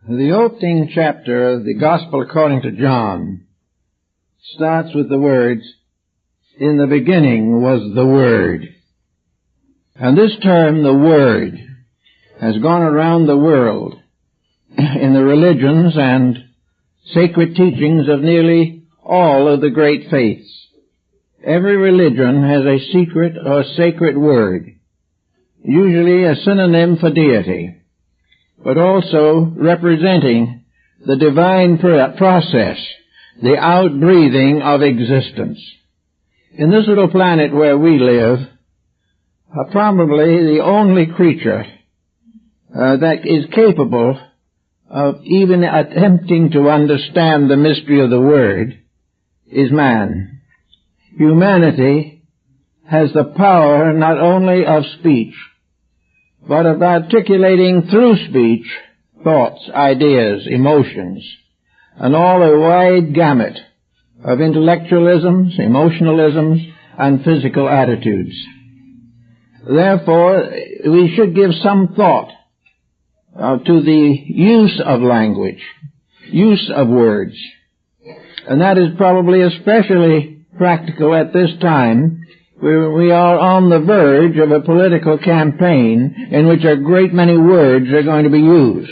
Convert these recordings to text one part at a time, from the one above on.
The opening chapter of the Gospel according to John starts with the words, "In the beginning was the Word." And this term, the Word, has gone around the world in the religions and sacred teachings of nearly all of the great faiths. Every religion has a secret or sacred word, usually a synonym for deity, but also representing the divine process, the outbreathing of existence. In this little planet where we live, probably the only creature that is capable of even attempting to understand the mystery of the Word is man. Humanity has the power not only of speech, but of articulating through speech thoughts, ideas, emotions, and all a wide gamut of intellectualisms, emotionalisms, and physical attitudes. Therefore, we should give some thought to the use of language, use of words. And that is probably especially practical at this time, where we are on the verge of a political campaign in which a great many words are going to be used.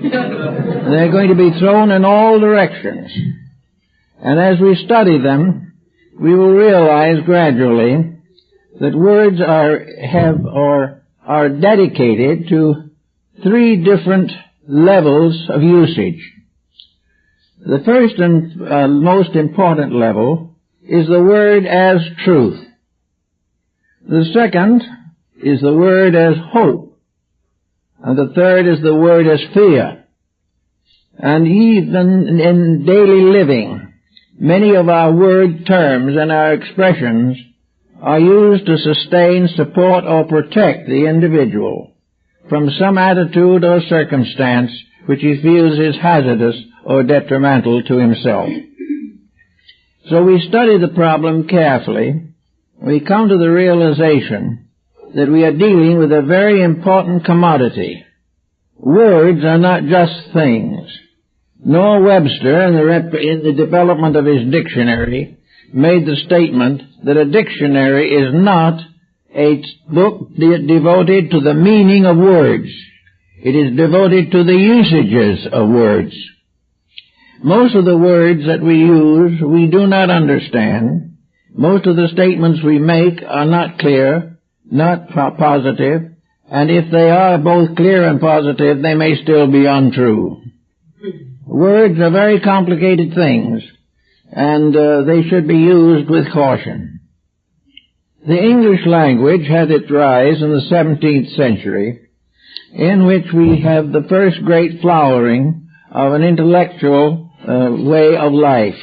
They're going to be thrown in all directions. And as we study them, we will realize gradually that words are dedicated to three different levels of usage. The first and most important level is the word as truth. The second is the word as hope. And the third is the word as fear. And even in daily living, many of our word terms and our expressions are used to sustain, support, or protect the individual from some attitude or circumstance which he feels is hazardous or detrimental to himself. So we study the problem carefully. We come to the realization that we are dealing with a very important commodity. Words are not just things. Nor Webster, in the development of his dictionary, made the statement that a dictionary is not a book devoted to the meaning of words. It is devoted to the usages of words. Most of the words that we use, we do not understand. Most of the statements we make are not clear, not positive, and if they are both clear and positive, they may still be untrue. Words are very complicated things, and they should be used with caution. The English language had its rise in the 17th century, in which we have the first great flowering of an intellectual way of life,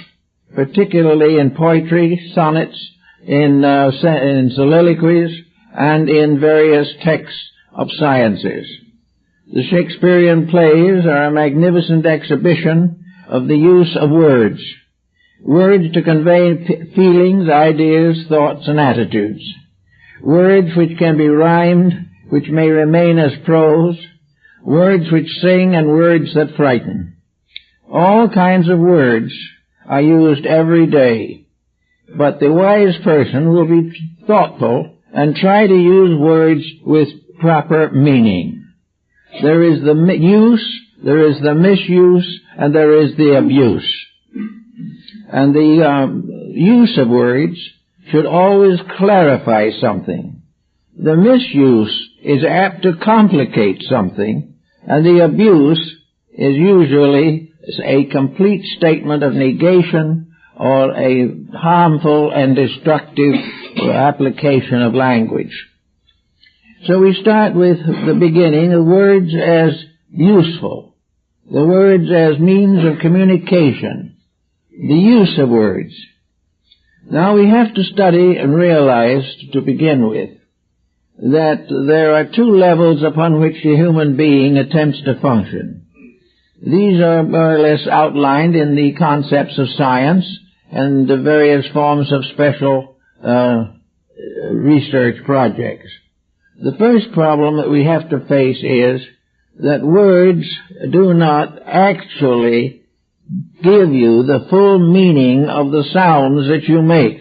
particularly in poetry, sonnets, in soliloquies, and in various texts of sciences. The Shakespearean plays are a magnificent exhibition of the use of words. Words to convey feelings, ideas, thoughts, and attitudes. Words which can be rhymed, which may remain as prose. Words which sing and words that frighten. All kinds of words are used every day. But the wise person will be thoughtful and try to use words with proper meaning. There is the use, there is the misuse, and there is the abuse. And the use of words should always clarify something. The misuse is apt to complicate something, and the abuse is usually a complete statement of negation or a harmful and destructive application of language. So we start with the beginning, the words as useful, the words as means of communication, the use of words. Now we have to study and realize, to begin with, that there are two levels upon which the human being attempts to function. These are more or less outlined in the concepts of science and the various forms of special research projects. The first problem that we have to face is that words do not actually give you the full meaning of the sounds that you make.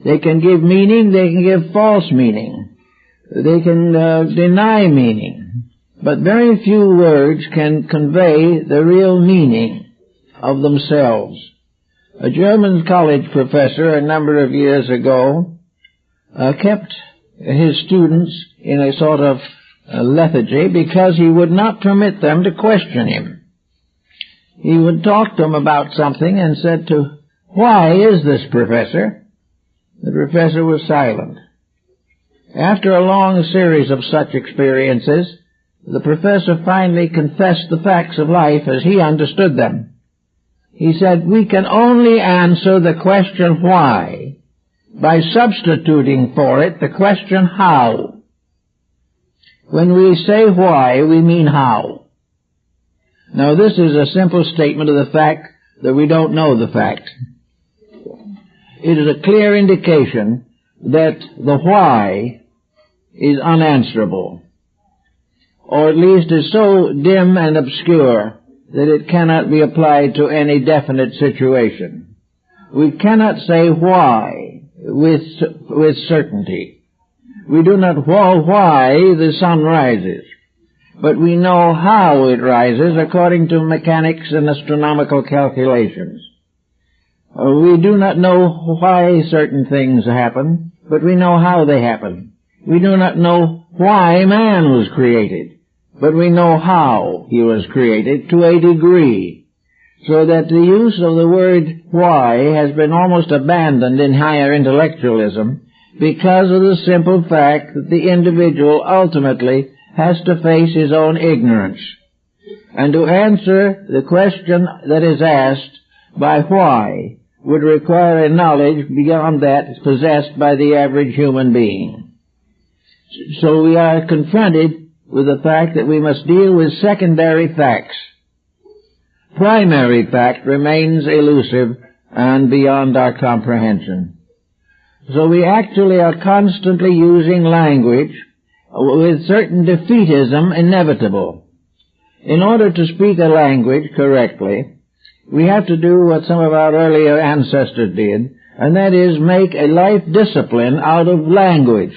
They can give meaning, they can give false meaning, they can deny meaning, but very few words can convey the real meaning of themselves. A German college professor a number of years ago kept his students in a sort of lethargy because he would not permit them to question him. He would talk to them about something and said to, "Why is this, Professor?" The professor was silent. After a long series of such experiences, the professor finally confessed the facts of life as he understood them. He said, "We can only answer the question why by substituting for it the question how. When we say why, we mean how." Now this is a simple statement of the fact that we don't know the fact. It is a clear indication that the why is unanswerable, or at least is so dim and obscure that it cannot be applied to any definite situation. We cannot say why with certainty. We do not know why the sun rises, but we know how it rises according to mechanics and astronomical calculations. We do not know why certain things happen, but we know how they happen. We do not know why man was created, but we know how he was created to a degree, so that the use of the word why has been almost abandoned in higher intellectualism because of the simple fact that the individual ultimately has to face his own ignorance. And to answer the question that is asked by why would require a knowledge beyond that possessed by the average human being. So we are confronted with the fact that we must deal with secondary facts. Primary fact remains elusive and beyond our comprehension. So we actually are constantly using language with certain defeatism inevitable. In order to speak a language correctly, we have to do what some of our earlier ancestors did, and that is make a life discipline out of language.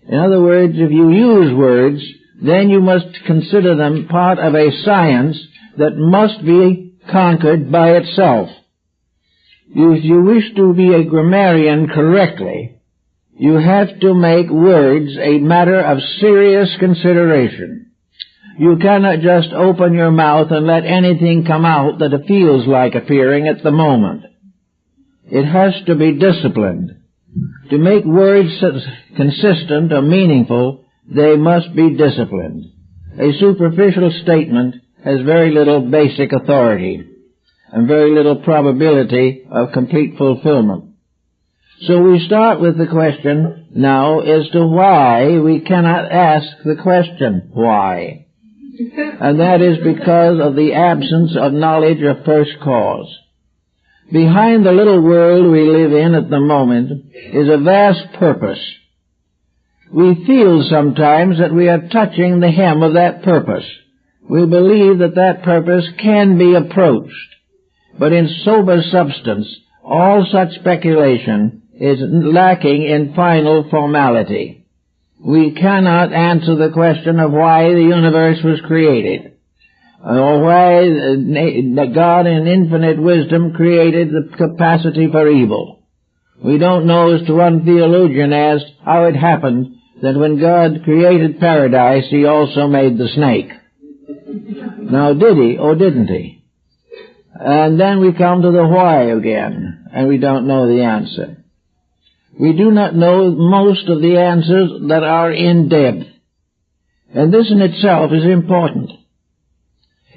In other words, if you use words, then you must consider them part of a science that must be conquered by itself. If you wish to be a grammarian correctly, you have to make words a matter of serious consideration. You cannot just open your mouth and let anything come out that it feels like appearing at the moment. It has to be disciplined. To make words consistent or meaningful, they must be disciplined. A superficial statement has very little basic authority and very little probability of complete fulfillment. So we start with the question now as to why we cannot ask the question why. And that is because of the absence of knowledge of first cause. Behind the little world we live in at the moment is a vast purpose. We feel sometimes that we are touching the hem of that purpose. We believe that that purpose can be approached. But in sober substance, all such speculation is lacking in final formality. We cannot answer the question of why the universe was created, or why God in infinite wisdom created the capacity for evil. We don't know, as to one theologian asked, how it happened that when God created paradise, he also made the snake. Now, did he or didn't he? And then we come to the why again, and we don't know the answer. We do not know most of the answers that are in depth. And this in itself is important.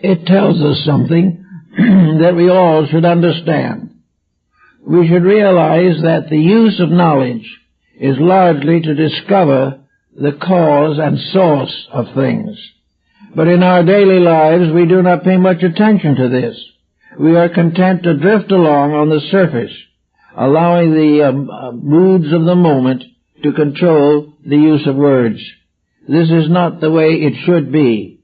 It tells us something that we all should understand. We should realize that the use of knowledge is largely to discover the cause and source of things. But in our daily lives, we do not pay much attention to this. We are content to drift along on the surface, allowing the moods of the moment to control the use of words. This is not the way it should be.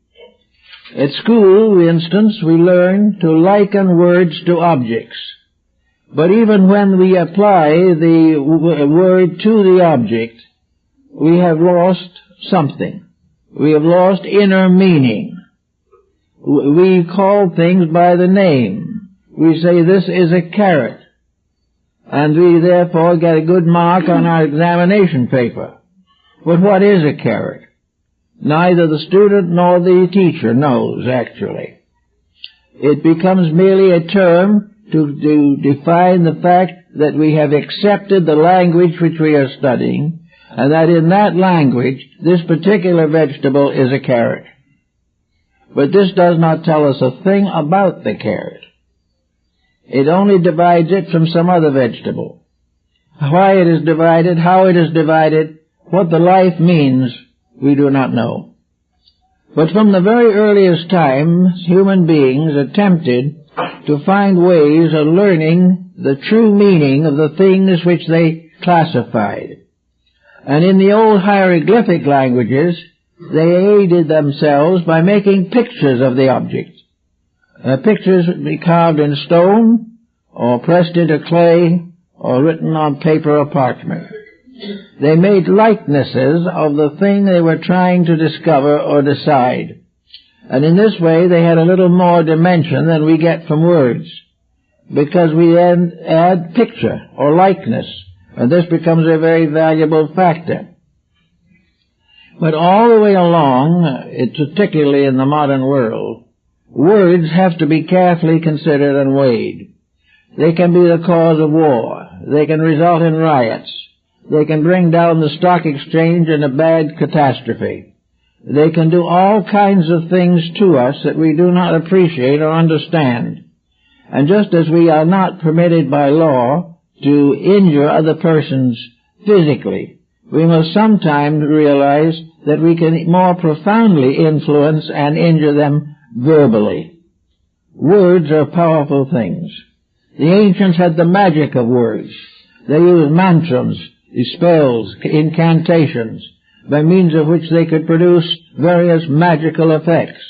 At school, for instance, we learn to liken words to objects. But even when we apply the word to the object, we have lost something. We have lost inner meaning. We call things by the name. We say this is a carrot, and we therefore get a good mark on our examination paper. But what is a carrot? Neither the student nor the teacher knows, actually. It becomes merely a term to define the fact that we have accepted the language which we are studying, and that in that language this particular vegetable is a carrot. But this does not tell us a thing about the carrot. It only divides it from some other vegetable. Why it is divided, how it is divided, what the life means, we do not know. But from the very earliest times, human beings attempted to find ways of learning the true meaning of the things which they classified. And in the old hieroglyphic languages, they aided themselves by making pictures of the object. Pictures would be carved in stone, or pressed into clay, or written on paper or parchment. They made likenesses of the thing they were trying to discover or decide. And in this way they had a little more dimension than we get from words, because we then add picture or likeness, and this becomes a very valuable factor. But all the way along, particularly in the modern world, words have to be carefully considered and weighed. They can be the cause of war. They can result in riots. They can bring down the stock exchange in a bad catastrophe. They can do all kinds of things to us that we do not appreciate or understand. And just as we are not permitted by law to injure other persons physically, we must sometimes realize that we can more profoundly influence and injure them verbally. Words are powerful things. The ancients had the magic of words. They used mantras, spells, incantations, by means of which they could produce various magical effects.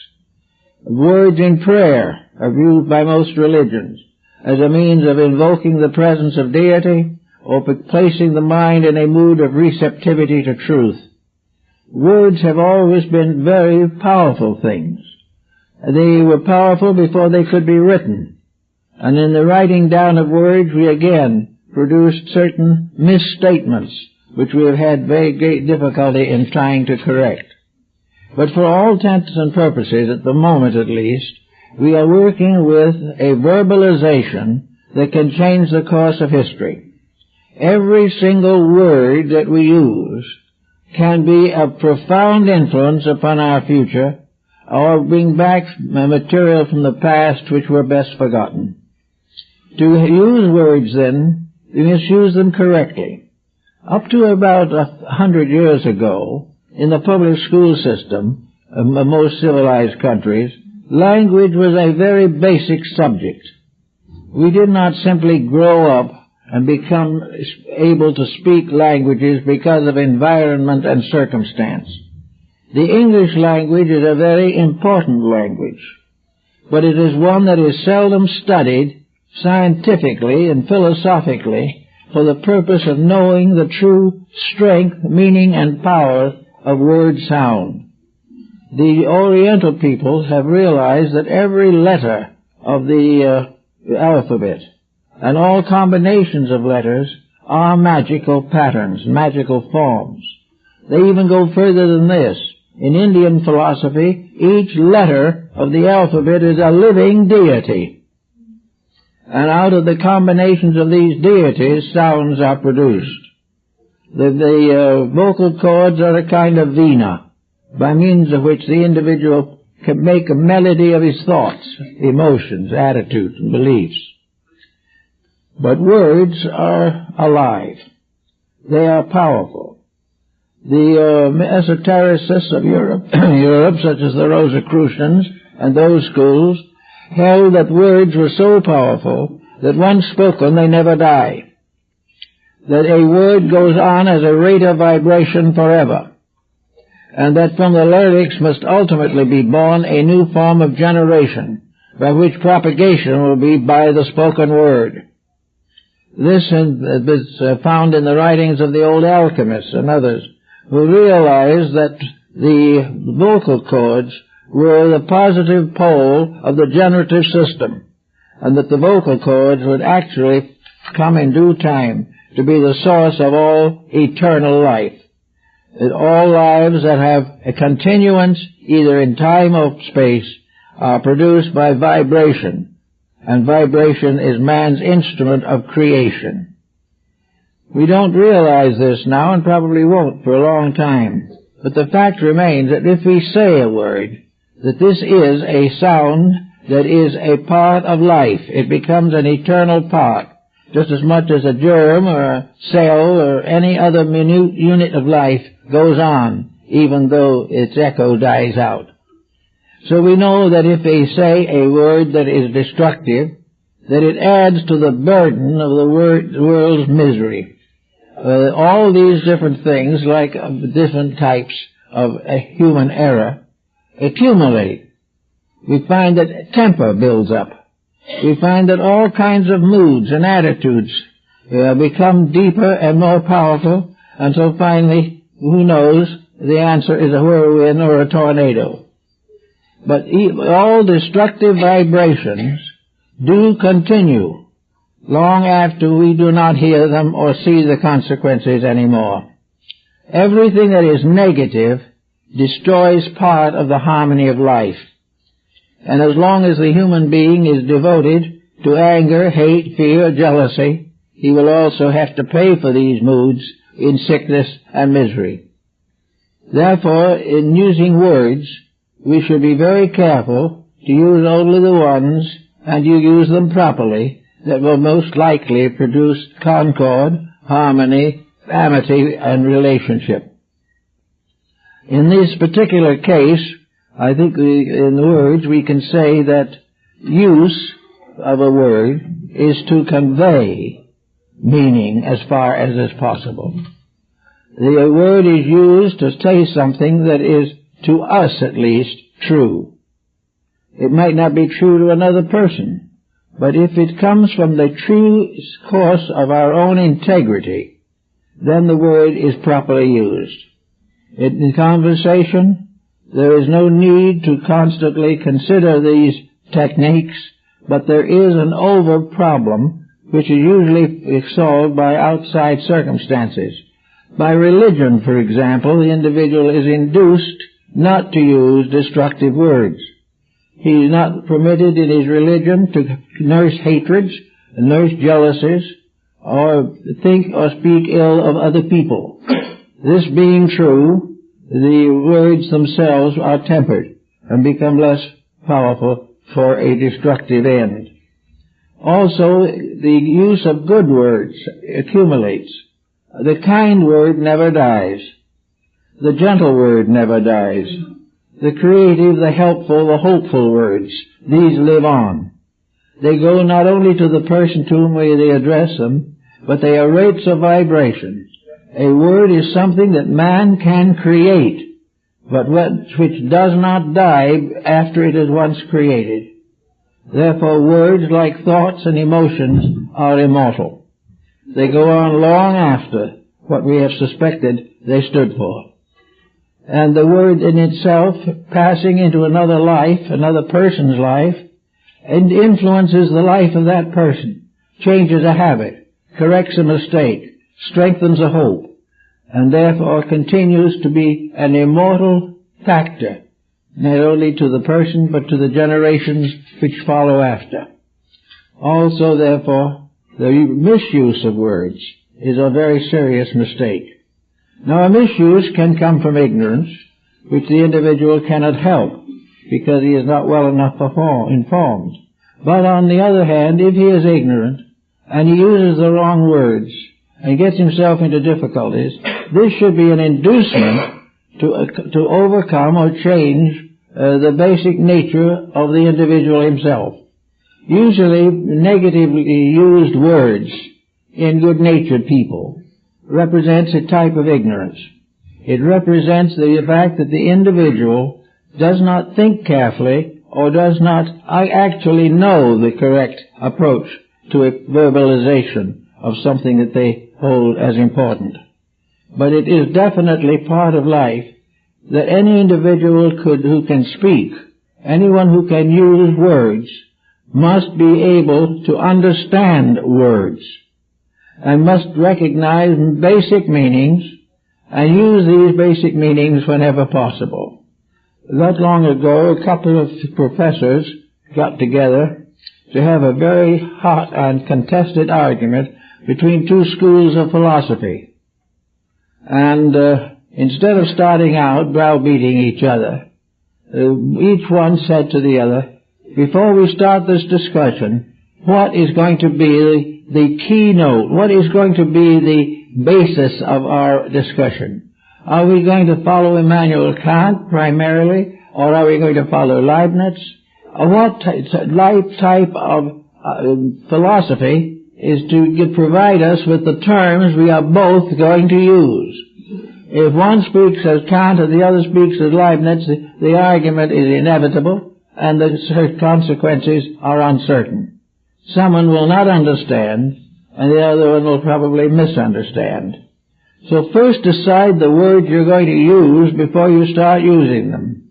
Words in prayer are used by most religions as a means of invoking the presence of deity or placing the mind in a mood of receptivity to truth. Words have always been very powerful things. They were powerful before they could be written. And in the writing down of words, we again produced certain misstatements, which we have had very great difficulty in trying to correct. But for all intents and purposes, at the moment at least, we are working with a verbalization that can change the course of history. Every single word that we use can be of profound influence upon our future, or bring back material from the past which were best forgotten. To use words, then, we must use them correctly. Up to about 100 years ago, in the public school system of most civilized countries, language was a very basic subject. We did not simply grow up and become able to speak languages because of environment and circumstance. The English language is a very important language, but it is one that is seldom studied scientifically and philosophically for the purpose of knowing the true strength, meaning, and power of word sound. The Oriental peoples have realized that every letter of the alphabet and all combinations of letters are magical patterns, magical forms. They even go further than this. In Indian philosophy, each letter of the alphabet is a living deity. And out of the combinations of these deities, sounds are produced. The vocal cords are a kind of vina, by means of which the individual can make a melody of his thoughts, emotions, attitudes, and beliefs. But words are alive. They are powerful. The esotericists of Europe, such as the Rosicrucians and those schools, held that words were so powerful that once spoken they never die. That a word goes on as a rate of vibration forever. and that from the lyrics must ultimately be born a new form of generation, by which propagation will be by the spoken word. This is found in the writings of the old alchemists and others, who realized that the vocal cords were the positive pole of the generative system, and that the vocal cords would actually come in due time to be the source of all eternal life. That all lives that have a continuance, either in time or space, are produced by vibration, and vibration is man's instrument of creation. We don't realize this now, and probably won't for a long time, but the fact remains that if we say a word, that this is a sound that is a part of life. It becomes an eternal part, just as much as a germ or a cell or any other minute unit of life goes on, even though its echo dies out. So we know that if they say a word that is destructive, that it adds to the burden of the world's misery. All these different things, like different types of human error, accumulate. We find that temper builds up. We find that all kinds of moods and attitudes become deeper and more powerful, until finally, who knows, the answer is a whirlwind or a tornado. But all destructive vibrations do continue long after we do not hear them or see the consequences anymore. Everything that is negative destroys part of the harmony of life. And as long as the human being is devoted to anger, hate, fear, jealousy, he will also have to pay for these moods in sickness and misery. Therefore, in using words, we should be very careful to use only the ones, and you use them properly, that will most likely produce concord, harmony, amity, and relationship. In this particular case, I think in the words we can say that use of a word is to convey meaning as far as is possible. The word is used to say something that is, to us at least, true. It might not be true to another person, but if it comes from the true course of our own integrity, then the word is properly used. In conversation, there is no need to constantly consider these techniques, but there is an over problem which is usually solved by outside circumstances. By religion, for example, the individual is induced not to use destructive words. He is not permitted in his religion to nurse hatreds, nurse jealousies, or think or speak ill of other people. This being true, the words themselves are tempered and become less powerful for a destructive end. Also, the use of good words accumulates. The kind word never dies. The gentle word never dies. The creative, the helpful, the hopeful words, these live on. They go not only to the person to whom they address them, but they are rates of vibration. A word is something that man can create, but which does not die after it is once created. Therefore, words, like thoughts and emotions, are immortal. They go on long after what we have suspected they stood for. And the word in itself, passing into another life, another person's life, and influences the life of that person, changes a habit, corrects a mistake, strengthens a hope, and therefore continues to be an immortal factor, not only to the person, but to the generations which follow after. Also, therefore, the misuse of words is a very serious mistake. Now, a misuse can come from ignorance, which the individual cannot help, because he is not well enough informed. But on the other hand, if he is ignorant, and he uses the wrong words, and gets himself into difficulties, this should be an inducement to overcome or change the basic nature of the individual himself. Usually, negatively used words in good-natured people represents a type of ignorance. It represents the fact that the individual does not think carefully or does not actually know the correct approach to a verbalization of something that they hold as important. But it is definitely part of life that any individual who can speak, anyone who can use words, must be able to understand words and must recognize basic meanings and use these basic meanings whenever possible. Not long ago, a couple of professors got together to have a very hot and contested argument between two schools of philosophy. And instead of starting out browbeating each other, each one said to the other, before we start this discussion, what is going to be the keynote? What is going to be the basis of our discussion? Are we going to follow Immanuel Kant primarily, or are we going to follow Leibniz? What type of philosophy is to provide us with the terms we are both going to use? If one speaks as Kant and the other speaks as Leibniz, the argument is inevitable, and the consequences are uncertain. Someone will not understand, and the other one will probably misunderstand. So first decide the words you're going to use before you start using them.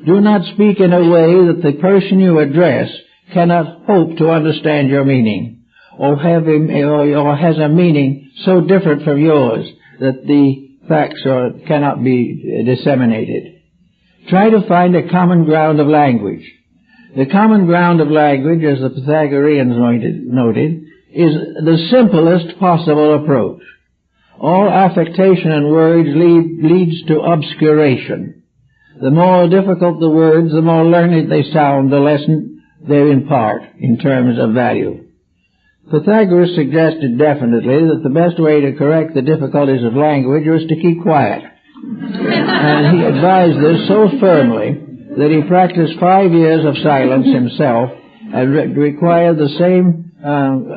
Do not speak in a way that the person you address cannot hope to understand your meaning, or has a meaning so different from yours that the facts cannot be disseminated. Try to find a common ground of language. The common ground of language, as the Pythagoreans noted, is the simplest possible approach. All affectation in words leads to obscuration. The more difficult the words, the more learned they sound, the less they impart in terms of value. Pythagoras suggested definitely that the best way to correct the difficulties of language was to keep quiet. And he advised this so firmly that he practiced 5 years of silence himself and required the same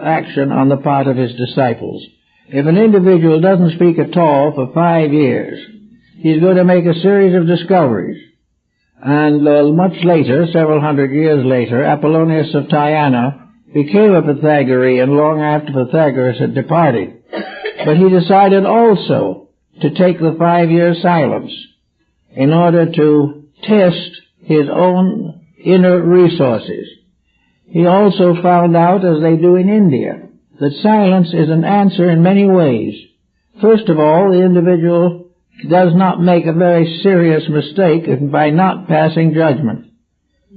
action on the part of his disciples. If an individual doesn't speak at all for 5 years, he's going to make a series of discoveries. And much later, several hundred years later, Apollonius of Tyana became a Pythagorean long after Pythagoras had departed. But he decided also to take the 5-year silence in order to test his own inner resources. He also found out, as they do in India, that silence is an answer in many ways. First of all, the individual does not make a very serious mistake by not passing judgment.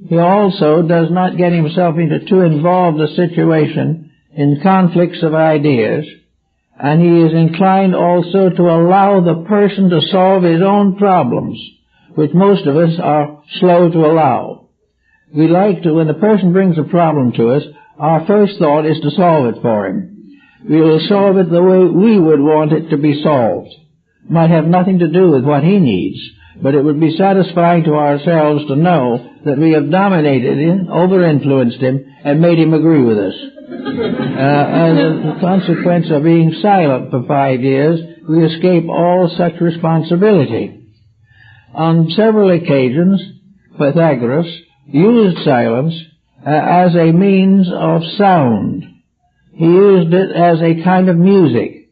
He also does not get himself into too involved a situation in conflicts of ideas, and he is inclined also to allow the person to solve his own problems, which most of us are slow to allow. We like to, when a person brings a problem to us, our first thought is to solve it for him. We will solve it the way we would want it to be solved. It might have nothing to do with what he needs, but it would be satisfying to ourselves to know that we have dominated him, over-influenced him, and made him agree with us. As a consequence of being silent for 5 years, we escape all such responsibility. On several occasions, Pythagoras used silence as a means of sound. He used it as a kind of music,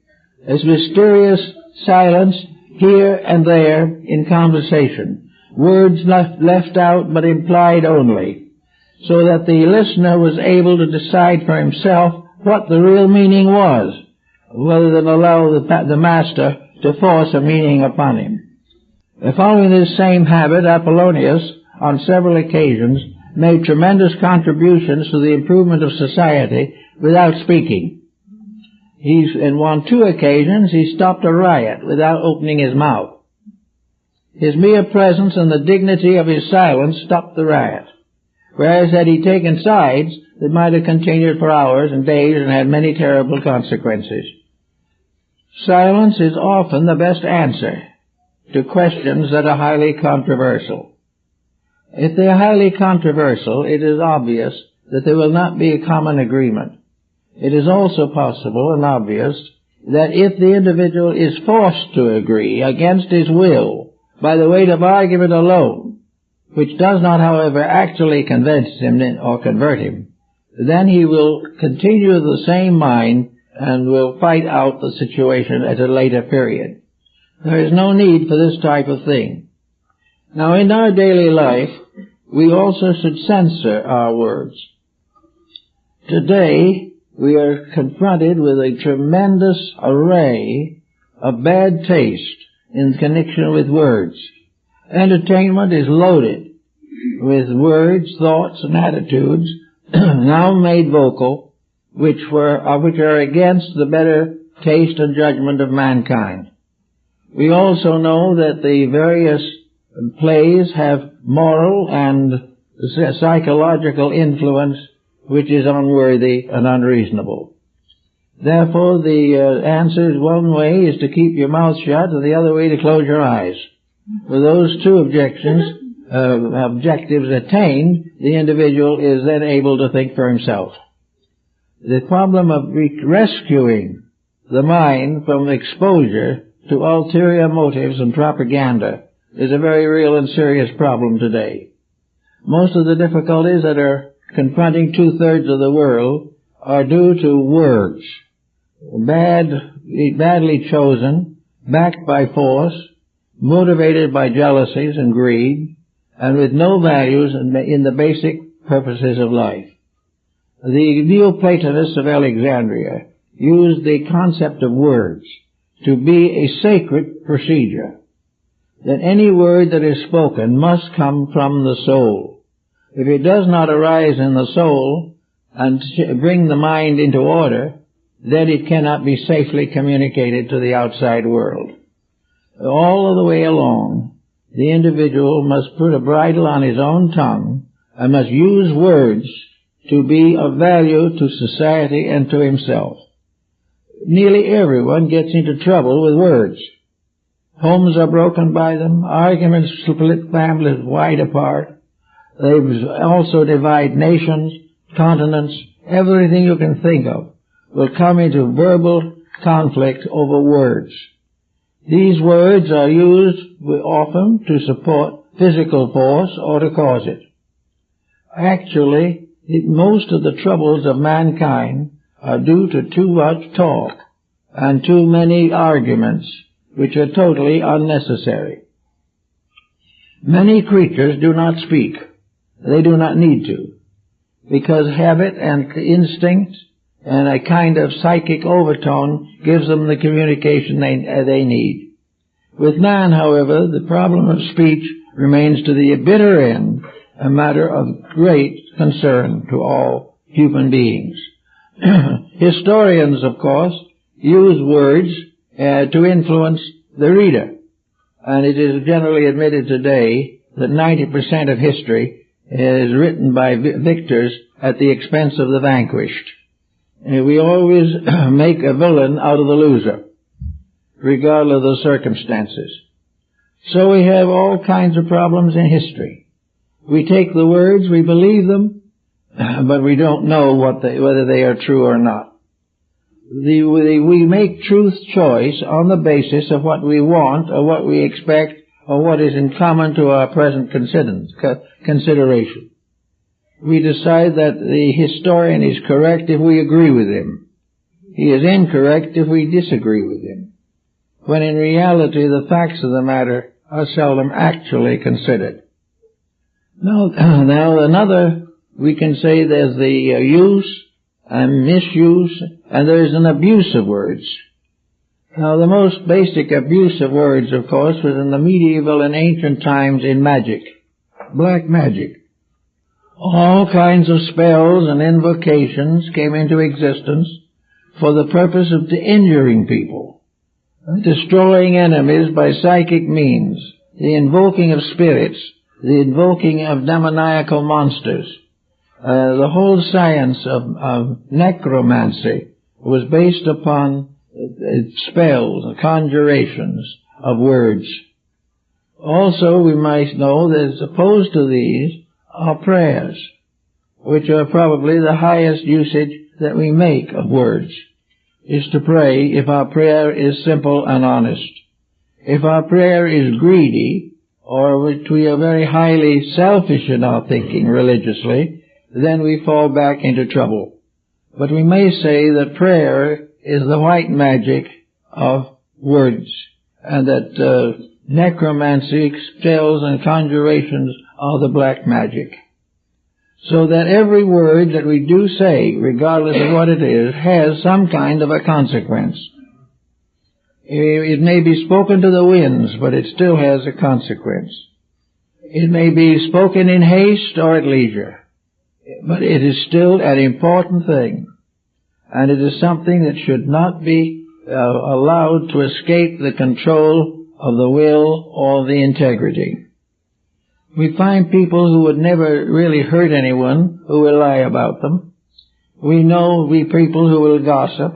as mysterious silence here and there in conversation, words left out but implied only, so that the listener was able to decide for himself what the real meaning was, rather than allow the master to force a meaning upon him. Following this same habit, Apollonius, on several occasions, made tremendous contributions to the improvement of society without speaking. On 2 occasions, he stopped a riot without opening his mouth. His mere presence and the dignity of his silence stopped the riot, whereas had he taken sides, it might have continued for hours and days and had many terrible consequences. Silence is often the best answer to questions that are highly controversial. If they are highly controversial, it is obvious that there will not be a common agreement. It is also possible and obvious that if the individual is forced to agree against his will by the weight of argument alone, which does not, however, actually convince him or convert him, then he will continue the same mind and will fight out the situation at a later period. There is no need for this type of thing. Now, in our daily life, we also should censor our words. Today, we are confronted with a tremendous array of bad taste in connection with words. Entertainment is loaded with words, thoughts, and attitudes now made vocal, which are against the better taste and judgment of mankind. We also know that the various plays have moral and psychological influence which is unworthy and unreasonable. Therefore, the answer is one way is to keep your mouth shut, and the other way to close your eyes. With those two objectives attained, the individual is then able to think for himself. The problem of rescuing the mind from exposure to ulterior motives and propaganda is a very real and serious problem today. Most of the difficulties that are confronting two-thirds of the world are due to words, badly chosen, backed by force, motivated by jealousies and greed, and with no values in the basic purposes of life. The Neoplatonists of Alexandria used the concept of words to be a sacred procedure, that any word that is spoken must come from the soul. If it does not arise in the soul and bring the mind into order, then it cannot be safely communicated to the outside world. All of the way along, the individual must put a bridle on his own tongue and must use words to be of value to society and to himself. Nearly everyone gets into trouble with words. Homes are broken by them. Arguments split families wide apart. They also divide nations, continents. Everything you can think of will come into verbal conflict over words. These words are used often to support physical force or to cause it. Actually, most of the troubles of mankind are due to too much talk and too many arguments, which are totally unnecessary. Many creatures do not speak. They do not need to, because habit and instinct and a kind of psychic overtone gives them the communication they need. With man, however, the problem of speech remains to the bitter end a matter of great concern to all human beings. Historians, of course, use words to influence the reader, and it is generally admitted today that 90% of history is written by victors at the expense of the vanquished. We always make a villain out of the loser, regardless of the circumstances. So we have all kinds of problems in history. We take the words, we believe them, but we don't know whether they are true or not. We make truth's choice on the basis of what we want or what we expect or what is in common to our present consideration. We decide that the historian is correct if we agree with him. He is incorrect if we disagree with him, when in reality the facts of the matter are seldom actually considered. Now another, we can say there's the use and misuse, and there's an abuse of words. Now, the most basic abuse of words, of course, was in the medieval and ancient times in magic, black magic. All kinds of spells and invocations came into existence for the purpose of injuring people, destroying enemies by psychic means, the invoking of spirits, the invoking of demoniacal monsters. The whole science of necromancy was based upon spells, conjurations of words. Also, we might know that as opposed to these are prayers, which are probably the highest usage that we make of words. is to pray if our prayer is simple and honest. If our prayer is greedy, or if we are very highly selfish in our thinking religiously, then we fall back into trouble. But we may say that prayer is the white magic of words, and that necromancy, spells, and conjurations are the black magic. So that every word that we do say, regardless of what it is, has some kind of a consequence. It may be spoken to the winds, but it still has a consequence. It may be spoken in haste or at leisure, but it is still an important thing. And it is something that should not be allowed to escape the control of the will or the integrity. We find people who would never really hurt anyone who will lie about them. We know people who will gossip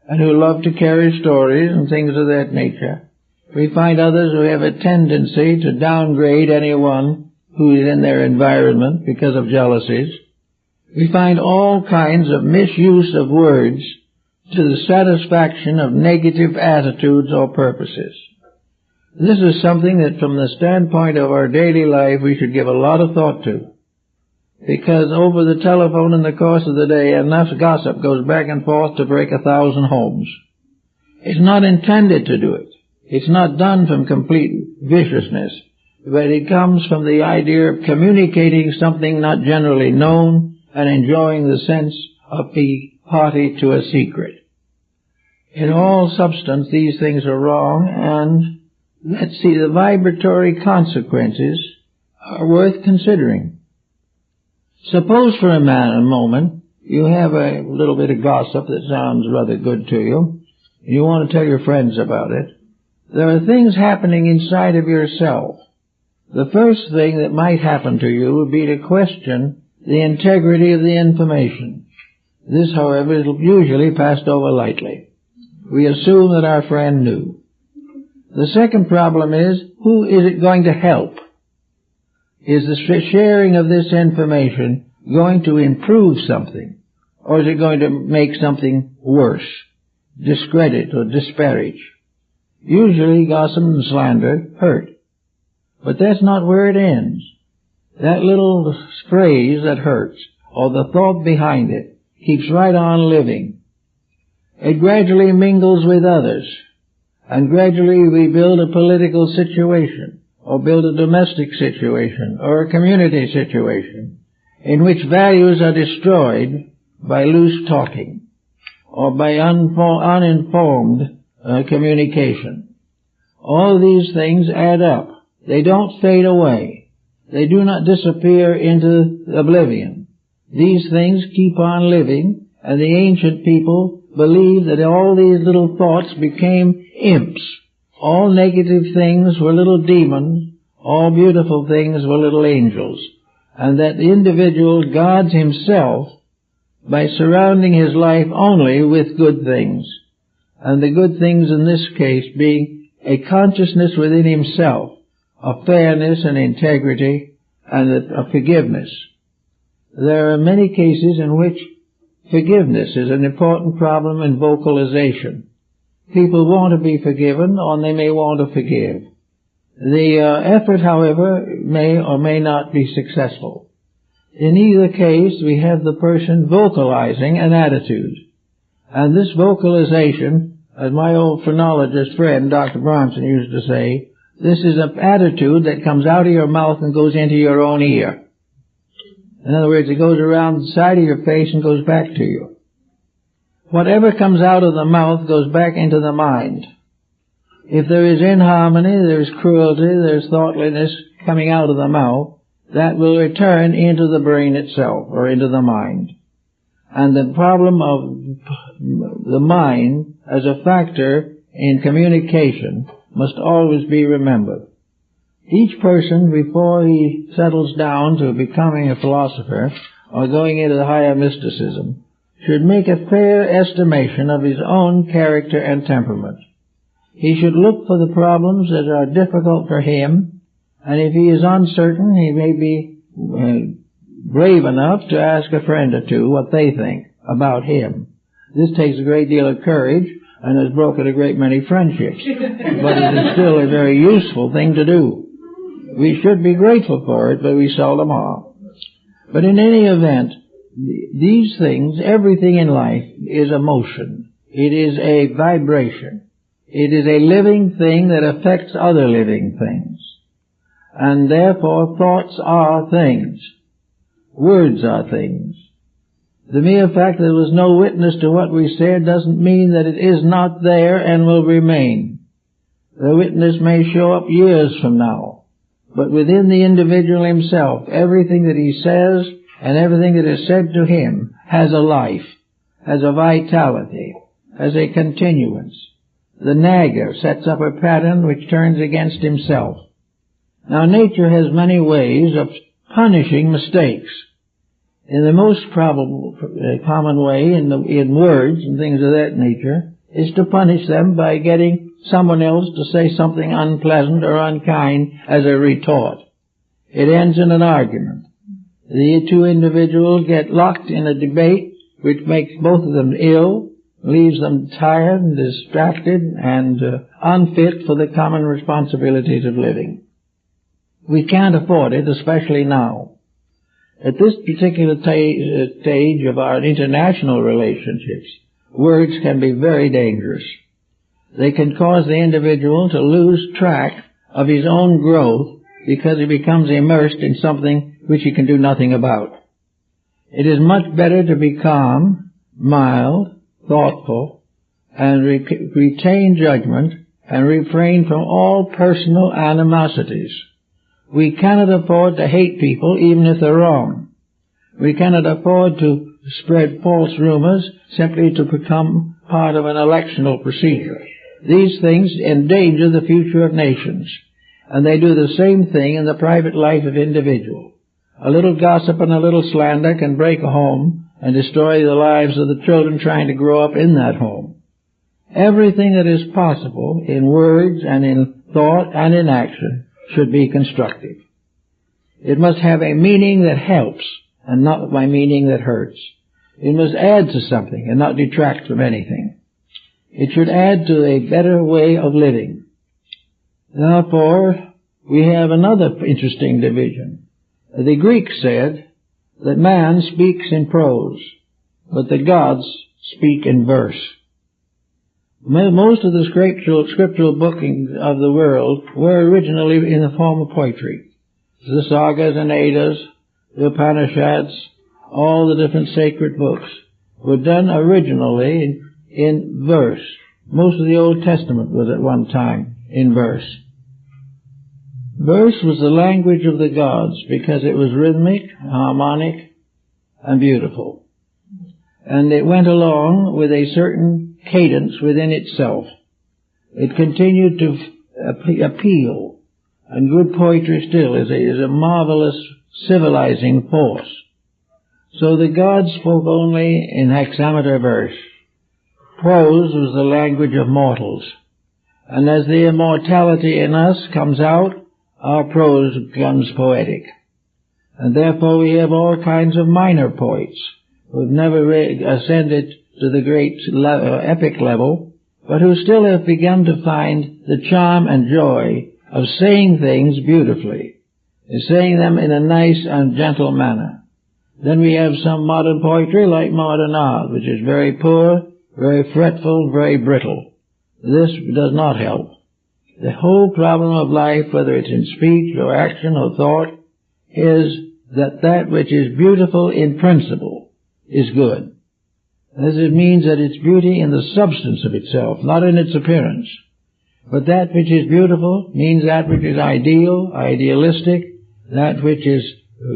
and who love to carry stories and things of that nature. We find others who have a tendency to downgrade anyone who is in their environment because of jealousies. We find all kinds of misuse of words to the satisfaction of negative attitudes or purposes. This is something that from the standpoint of our daily life we should give a lot of thought to. Because over the telephone in the course of the day, enough gossip goes back and forth to break 1,000 homes. It's not intended to do it. It's not done from complete viciousness, but it comes from the idea of communicating something not generally known and enjoying the sense of being party to a secret. In all substance, these things are wrong, and let's see, the vibratory consequences are worth considering. Suppose for a moment you have a little bit of gossip that sounds rather good to you. You want to tell your friends about it. There are things happening inside of yourself. The first thing that might happen to you would be to question the integrity of the information. This, however, is usually passed over lightly. We assume that our friend knew. The second problem is, who is it going to help? Is the sharing of this information going to improve something, or is it going to make something worse, discredit or disparage? Usually gossip and slander hurt, but that's not where it ends. That little phrase that hurts, or the thought behind it, keeps right on living. It gradually mingles with others, and gradually we build a political situation, or build a domestic situation, or a community situation, in which values are destroyed by loose talking, or by uninformed communication. All these things add up. They don't fade away. They do not disappear into oblivion. These things keep on living, and the ancient people believed that all these little thoughts became imps. All negative things were little demons, all beautiful things were little angels, and that the individual guards himself by surrounding his life only with good things, and the good things in this case being a consciousness within himself of fairness and integrity and of forgiveness. There are many cases in which forgiveness is an important problem in vocalization. People want to be forgiven, or they may want to forgive. The effort, however, may or may not be successful. In either case, we have the person vocalizing an attitude. And this vocalization, as my old phrenologist friend, Dr. Bronson, used to say, this is an attitude that comes out of your mouth and goes into your own ear. In other words, it goes around the side of your face and goes back to you. Whatever comes out of the mouth goes back into the mind. If there is inharmony, there is cruelty, there is thoughtlessness coming out of the mouth, that will return into the brain itself, or into the mind. And the problem of the mind as a factor in communication must always be remembered. Each person, before he settles down to becoming a philosopher or going into the higher mysticism, should make a fair estimation of his own character and temperament. He should look for the problems that are difficult for him, and if he is uncertain, he may be brave enough to ask a friend or two what they think about him. This takes a great deal of courage and has broken a great many friendships. But it is still a very useful thing to do. We should be grateful for it, but we seldom are. But in any event, these things, everything in life is a motion. It is a vibration. It is a living thing that affects other living things. And therefore, thoughts are things. Words are things. The mere fact that there was no witness to what we said doesn't mean that it is not there and will remain. The witness may show up years from now, but within the individual himself, everything that he says and everything that is said to him has a life, has a vitality, has a continuance. The nagger sets up a pattern which turns against himself. Now, nature has many ways of punishing mistakes. In the most probable, common way in words and things of that nature is to punish them by getting someone else to say something unpleasant or unkind as a retort. It ends in an argument. The two individuals get locked in a debate which makes both of them ill, leaves them tired and distracted and unfit for the common responsibilities of living. We can't afford it, especially now. At this particular stage of our international relationships, words can be very dangerous. They can cause the individual to lose track of his own growth because he becomes immersed in something which he can do nothing about. It is much better to be calm, mild, thoughtful, and retain judgment and refrain from all personal animosities. We cannot afford to hate people even if they're wrong. We cannot afford to spread false rumors simply to become part of an electional procedure. These things endanger the future of nations, and they do the same thing in the private life of individuals. A little gossip and a little slander can break a home and destroy the lives of the children trying to grow up in that home. Everything that is possible in words and in thought and in action should be constructive. It must have a meaning that helps and not by meaning that hurts. It must add to something and not detract from anything. It should add to a better way of living. Therefore, we have another interesting division. The Greeks said that man speaks in prose, but the gods speak in verse. Most of the scriptural bookings of the world were originally in the form of poetry. The sagas and Eddas, the Upanishads, all the different sacred books were done originally in verse. Most of the Old Testament was at one time in verse. Verse was the language of the gods because it was rhythmic, harmonic, and beautiful. And it went along with a certain cadence within itself. It continued to appeal, and good poetry still is a marvelous civilizing force. So the gods spoke only in hexameter verse. Prose was the language of mortals, and as the immortality in us comes out, our prose becomes poetic. And therefore we have all kinds of minor poets who have never ascended to the great epic level, but who still have begun to find the charm and joy of saying things beautifully, and saying them in a nice and gentle manner. Then we have some modern poetry like modern art, which is very poor, very fretful, very brittle. This does not help. The whole problem of life, whether it's in speech or action or thought, is that which is beautiful in principle is good. This means that it's beauty in the substance of itself, not in its appearance. But that which is beautiful means that which is ideal, idealistic, that which is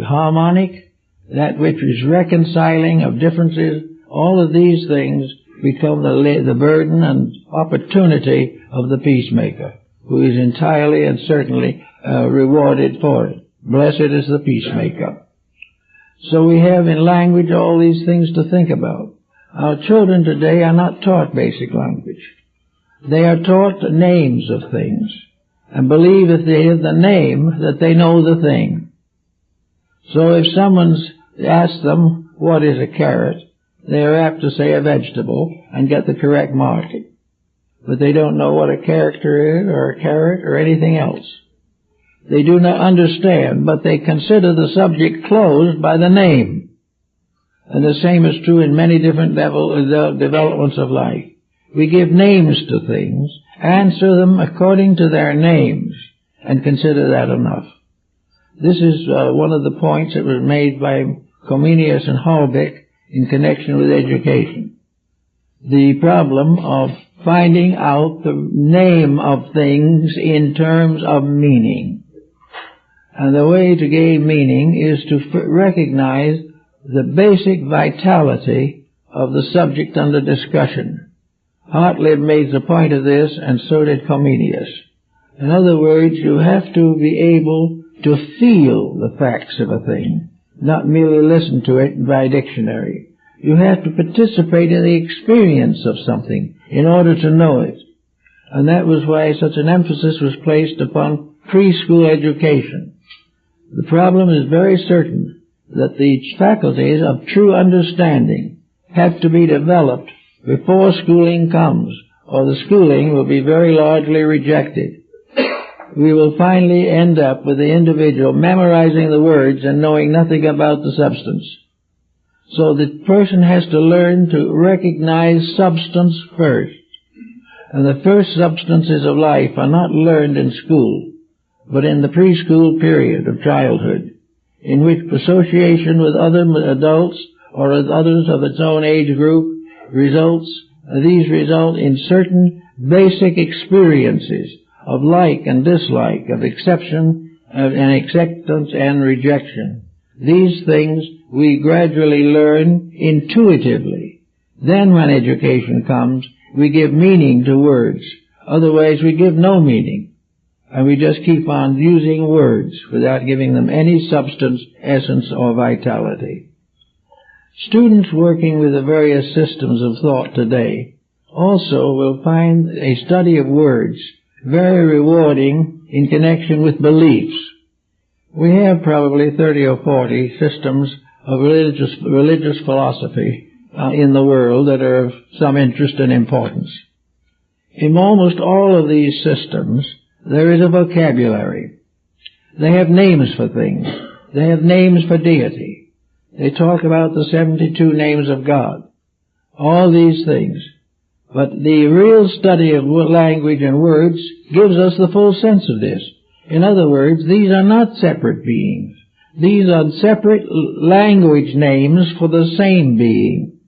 harmonic, that which is reconciling of differences. All of these things become the burden and opportunity of the peacemaker, who is entirely and certainly rewarded for it. Blessed is the peacemaker. So we have in language all these things to think about. Our children today are not taught basic language. They are taught the names of things and believe if they have the name that they know the thing. So if someone's asked them, what is a carrot? They are apt to say a vegetable and get the correct marking, but they don't know what a character is, or a carrot, or anything else. They do not understand, but they consider the subject closed by the name. And the same is true in many different developments of life. We give names to things, answer them according to their names, and consider that enough. This is one of the points that was made by Comenius and Holbeck in connection with education. The problem of finding out the name of things in terms of meaning. And the way to gain meaning is to recognize the basic vitality of the subject under discussion. Hartlib made a point of this, and so did Comenius. In other words, you have to be able to feel the facts of a thing, not merely listen to it by dictionary. You have to participate in the experience of something in order to know it. And that was why such an emphasis was placed upon preschool education. The problem is very certain that the faculties of true understanding have to be developed before schooling comes, or the schooling will be very largely rejected. We will finally end up with the individual memorizing the words and knowing nothing about the substance. So the person has to learn to recognize substance first. And the first substances of life are not learned in school, but in the preschool period of childhood, in which association with other adults or with others of its own age group these result in certain basic experiences of like and dislike, of acceptance and rejection. These things we gradually learn intuitively. Then when education comes, we give meaning to words. Otherwise we give no meaning. And we just keep on using words without giving them any substance, essence, or vitality. Students working with the various systems of thought today also will find a study of words very rewarding in connection with beliefs. We have probably 30 or 40 systems of religious philosophy in the world that are of some interest and importance. In almost all of these systems, there is a vocabulary. They have names for things. They have names for deity. They talk about the 72 names of God. All these things. But the real study of language and words gives us the full sense of this. In other words, these are not separate beings. These are separate language names for the same being.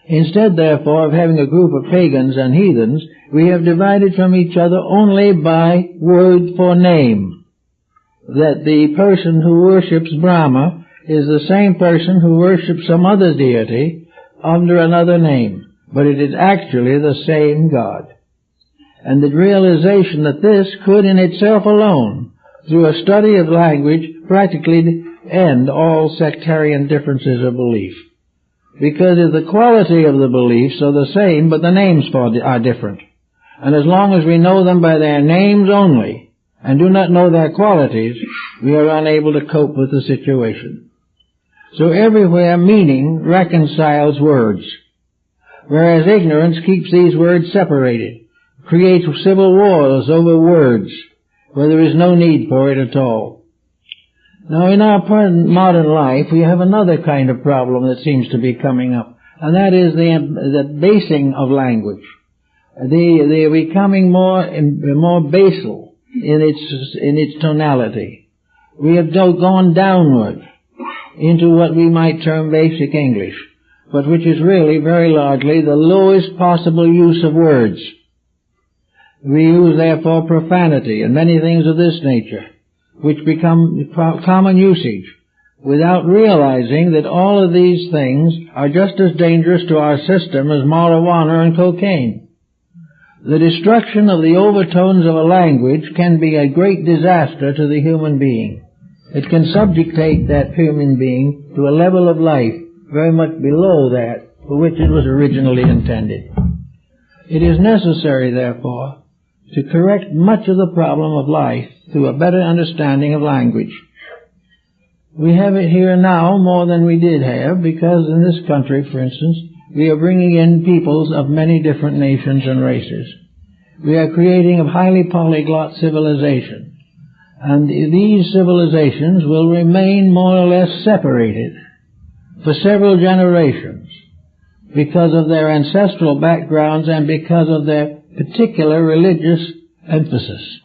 Instead, therefore, of having a group of pagans and heathens, we have divided from each other only by word for name. That the person who worships Brahma is the same person who worships some other deity under another name, but it is actually the same God. And the realization that this could in itself alone, through a study of language, practically end all sectarian differences of belief. Because if the quality of the beliefs are the same, but the names are different. And as long as we know them by their names only, and do not know their qualities, we are unable to cope with the situation. So everywhere meaning reconciles words, whereas ignorance keeps these words separated, creates civil wars over words, where there is no need for it at all. Now, in our modern life, we have another kind of problem that seems to be coming up, and that is the basing of language. They are becoming more basal in its tonality. We have gone downward into what we might term basic English, but which is really very largely the lowest possible use of words. We use, therefore, profanity and many things of this nature, which become common usage, without realizing that all of these things are just as dangerous to our system as marijuana and cocaine. The destruction of the overtones of a language can be a great disaster to the human being. It can subjugate that human being to a level of life very much below that for which it was originally intended. It is necessary, therefore, to correct much of the problem of life through a better understanding of language. We have it here now more than we did have, because in this country, for instance, we are bringing in peoples of many different nations and races. We are creating a highly polyglot civilization. And these civilizations will remain more or less separated for several generations because of their ancestral backgrounds and because of their particular religious emphasis.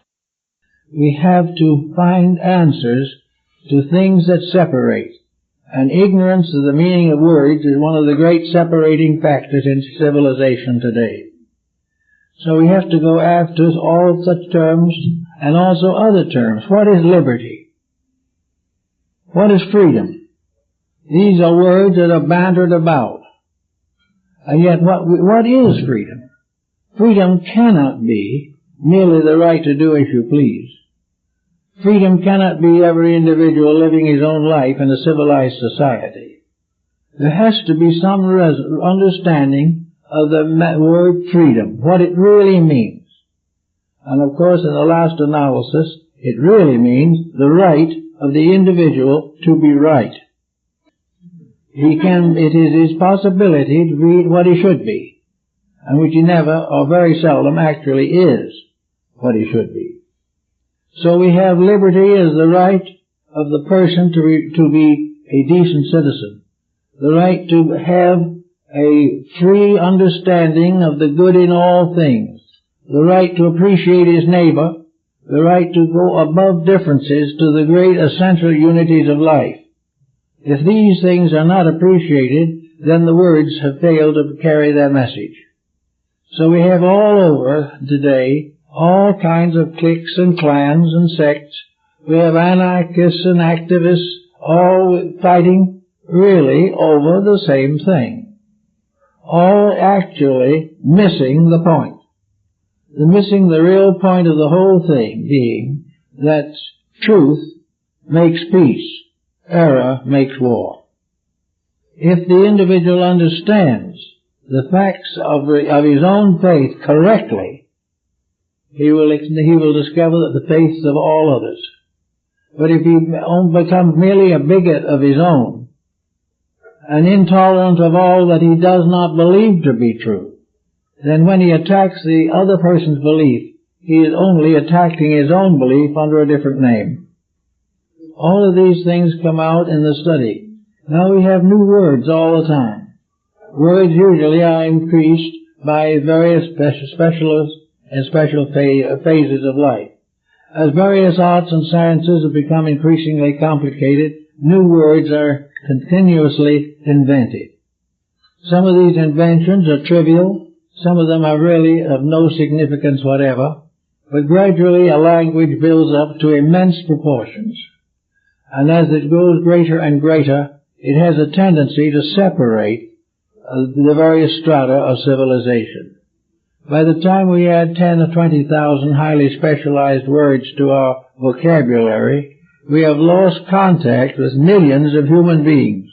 We have to find answers to things that separate. And ignorance of the meaning of words is one of the great separating factors in civilization today. So we have to go after all such terms and also other terms. What is liberty? What is freedom? These are words that are bantered about. And yet what is freedom? Freedom cannot be merely the right to do as you please. Freedom cannot be every individual living his own life in a civilized society. There has to be some understanding of the word freedom, what it really means. And of course, in the last analysis, it really means the right of the individual to be right. It is his possibility to be what he should be, and which he never or very seldom actually is what he should be. So we have liberty as the right of the person to be a decent citizen, the right to have a free understanding of the good in all things, the right to appreciate his neighbor, the right to go above differences to the great essential unities of life. If these things are not appreciated, then the words have failed to carry their message. So we have all over today all kinds of cliques and clans and sects. We have anarchists and activists all fighting really over the same thing, all actually missing the point. Missing the real point of the whole thing being that truth makes peace, error makes war. If the individual understands the facts of his own faith correctly, he will discover that the faiths of all others. But if he becomes merely a bigot of his own, and intolerant of all that he does not believe to be true, then when he attacks the other person's belief, he is only attacking his own belief under a different name. All of these things come out in the study. Now we have new words all the time. Words usually are increased by various specialists and special phases of life. As various arts and sciences have become increasingly complicated, new words are continuously invented. Some of these inventions are trivial, some of them are really of no significance whatever, but gradually a language builds up to immense proportions. And as it grows greater and greater, it has a tendency to separate the various strata of civilization. By the time we add 10 or 20,000 highly specialized words to our vocabulary, we have lost contact with millions of human beings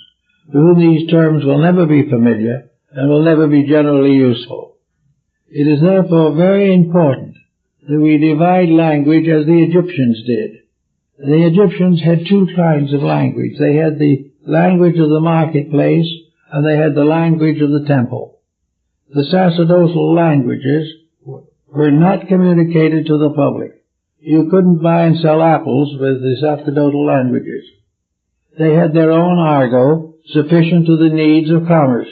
to whom these terms will never be familiar and will never be generally useful. It is therefore very important that we divide language as the Egyptians did. The Egyptians had two kinds of language. They had the language of the marketplace and they had the language of the temple. The sacerdotal languages were not communicated to the public. You couldn't buy and sell apples with the sacerdotal languages. They had their own argot, sufficient to the needs of commerce.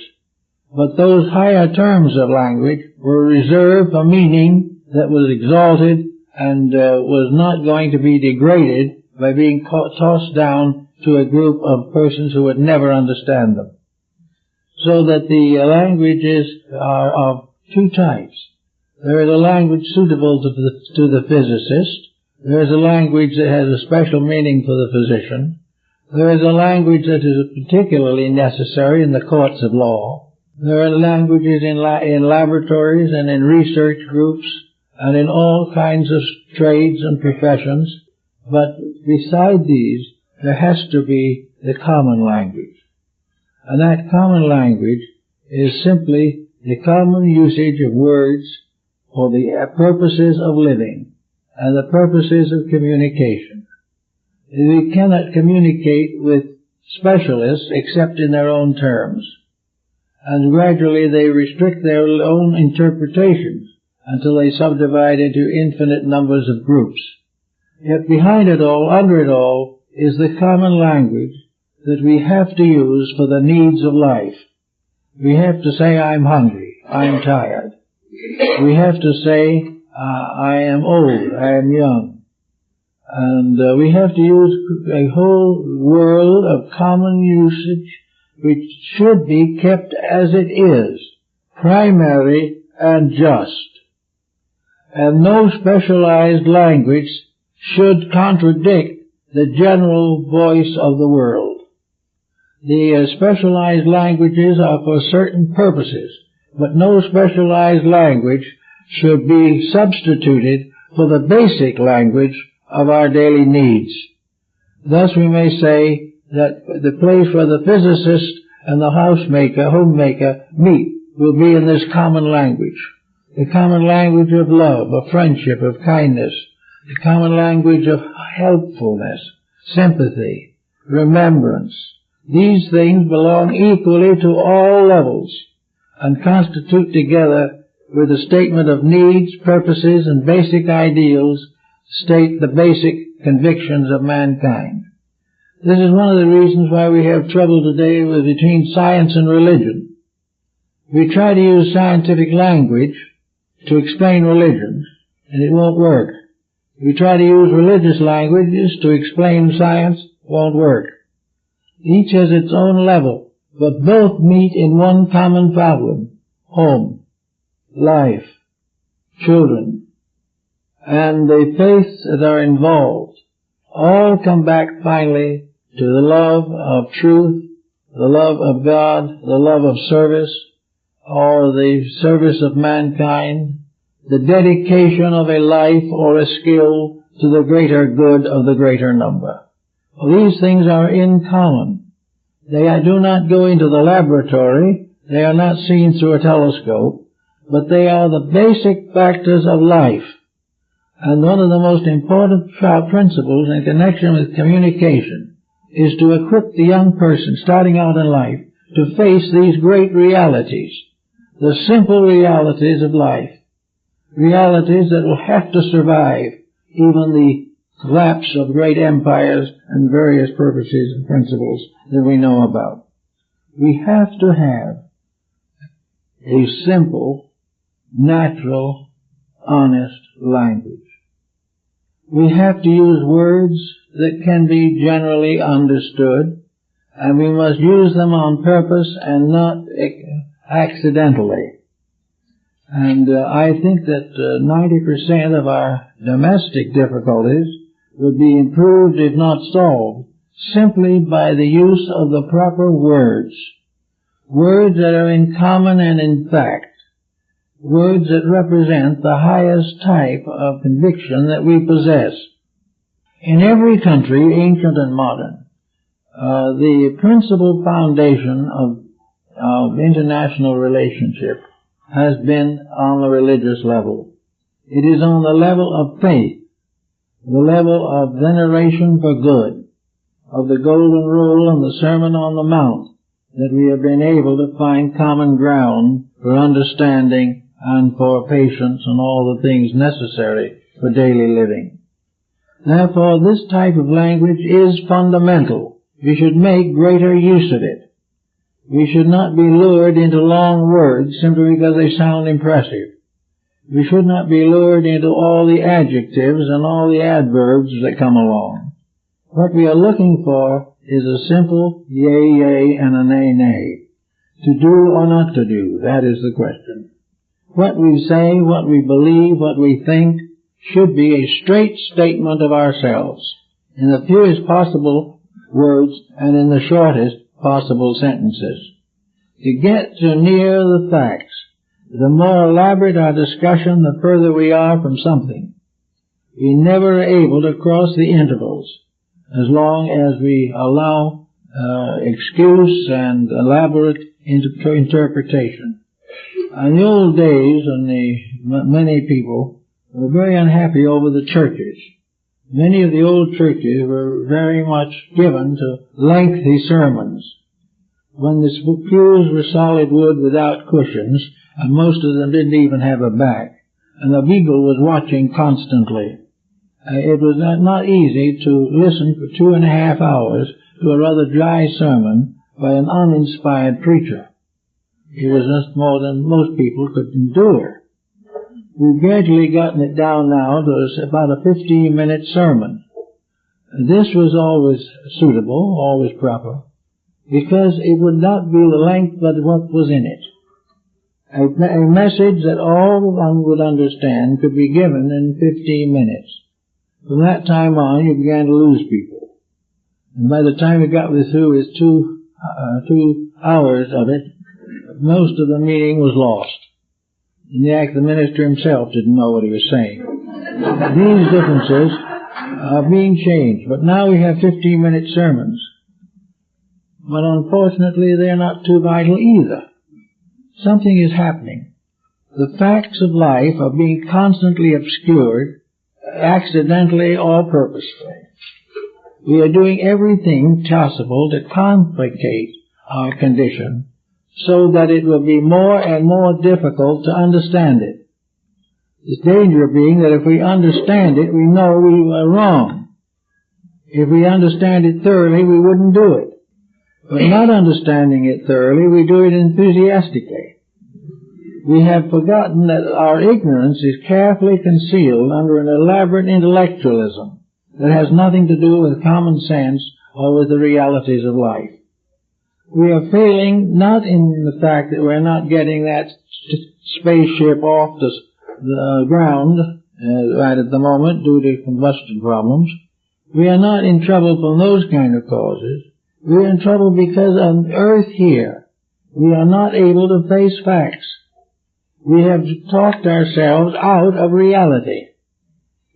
But those higher terms of language were reserved for meaning that was exalted and was not going to be degraded by being tossed down to a group of persons who would never understand them. So that the languages are of two types. There is a language suitable to the physicist. There is a language that has a special meaning for the physician. There is a language that is particularly necessary in the courts of law. There are languages in laboratories and in research groups and in all kinds of trades and professions. But beside these, there has to be the common language. And that common language is simply the common usage of words for the purposes of living and the purposes of communication. We cannot communicate with specialists except in their own terms. And gradually they restrict their own interpretations until they subdivide into infinite numbers of groups. Yet behind it all, under it all, is the common language that we have to use for the needs of life. We have to say, I'm hungry, I'm tired. We have to say, I am old, I am young. And we have to use a whole world of common usage which should be kept as it is, primary and just. And no specialized language should contradict the general voice of the world. The specialized languages are for certain purposes, but no specialized language should be substituted for the basic language of our daily needs. Thus we may say that the place where the physicist and the homemaker meet will be in this common language. The common language of love, of friendship, of kindness, the common language of helpfulness, sympathy, remembrance. These things belong equally to all levels and constitute together with the statement of needs, purposes, and basic ideals, state the basic convictions of mankind. This is one of the reasons why we have trouble today between science and religion. We try to use scientific language to explain religion, and it won't work. We try to use religious languages to explain science, won't work. Each has its own level, but both meet in one common problem: home, life, children, and the faiths that are involved all come back finally to the love of truth, the love of God, the love of service, or the service of mankind, the dedication of a life or a skill to the greater good of the greater number. Well, these things are in common. They do not go into the laboratory, they are not seen through a telescope, but they are the basic factors of life. And one of the most important principles in connection with communication is to equip the young person starting out in life to face these great realities, the simple realities of life, realities that will have to survive even the collapse of great empires and various purposes and principles that we know about. We have to have a simple, natural, honest language. We have to use words that can be generally understood, and we must use them on purpose and not accidentally. And I think that 90% of our domestic difficulties would be improved, if not solved, simply by the use of the proper words. Words that are in common and in fact. Words that represent the highest type of conviction that we possess. In every country, ancient and modern, the principal foundation of international relationship has been on the religious level. It is on the level of faith, the level of veneration for good, of the Golden Rule and the Sermon on the Mount, that we have been able to find common ground for understanding and for patience and all the things necessary for daily living. Therefore, this type of language is fundamental. We should make greater use of it. We should not be lured into long words simply because they sound impressive. We should not be lured into all the adjectives and all the adverbs that come along. What we are looking for is a simple yea, yea, and a nay, nay. To do or not to do, that is the question. What we say, what we believe, what we think, should be a straight statement of ourselves, in the fewest possible words and in the shortest possible sentences. To get to near the facts, the more elaborate our discussion, the further we are from something. We never are able to cross the intervals as long as we allow excuse and elaborate interpretation. In the old days, many people were very unhappy over the churches. Many of the old churches were very much given to lengthy sermons. When the pews were solid wood without cushions, and most of them didn't even have a back, and the beagle was watching constantly, it was not easy to listen for 2.5 hours to a rather dry sermon by an uninspired preacher. It was just more than most people could endure. We've gradually gotten it down now to about a 15-minute sermon. This was always suitable, always proper, because it would not be the length but what was in it. A message that all one would understand could be given in 15 minutes. From that time on, you began to lose people. And by the time you got through with 2 hours of it, most of the meaning was lost. In the minister himself didn't know what he was saying. These differences are being changed, but now we have 15-minute sermons. But unfortunately, they're not too vital either. Something is happening. The facts of life are being constantly obscured, accidentally or purposefully. We are doing everything possible to complicate our condition so that it will be more and more difficult to understand it. The danger being that if we understand it, we know we are wrong. If we understand it thoroughly, we wouldn't do it. But not understanding it thoroughly, we do it enthusiastically. We have forgotten that our ignorance is carefully concealed under an elaborate intellectualism that has nothing to do with common sense or with the realities of life. We are failing not in the fact that we're not getting that spaceship off the ground right at the moment due to combustion problems. We are not in trouble from those kind of causes. We are in trouble because on earth here we are not able to face facts. We have talked ourselves out of reality.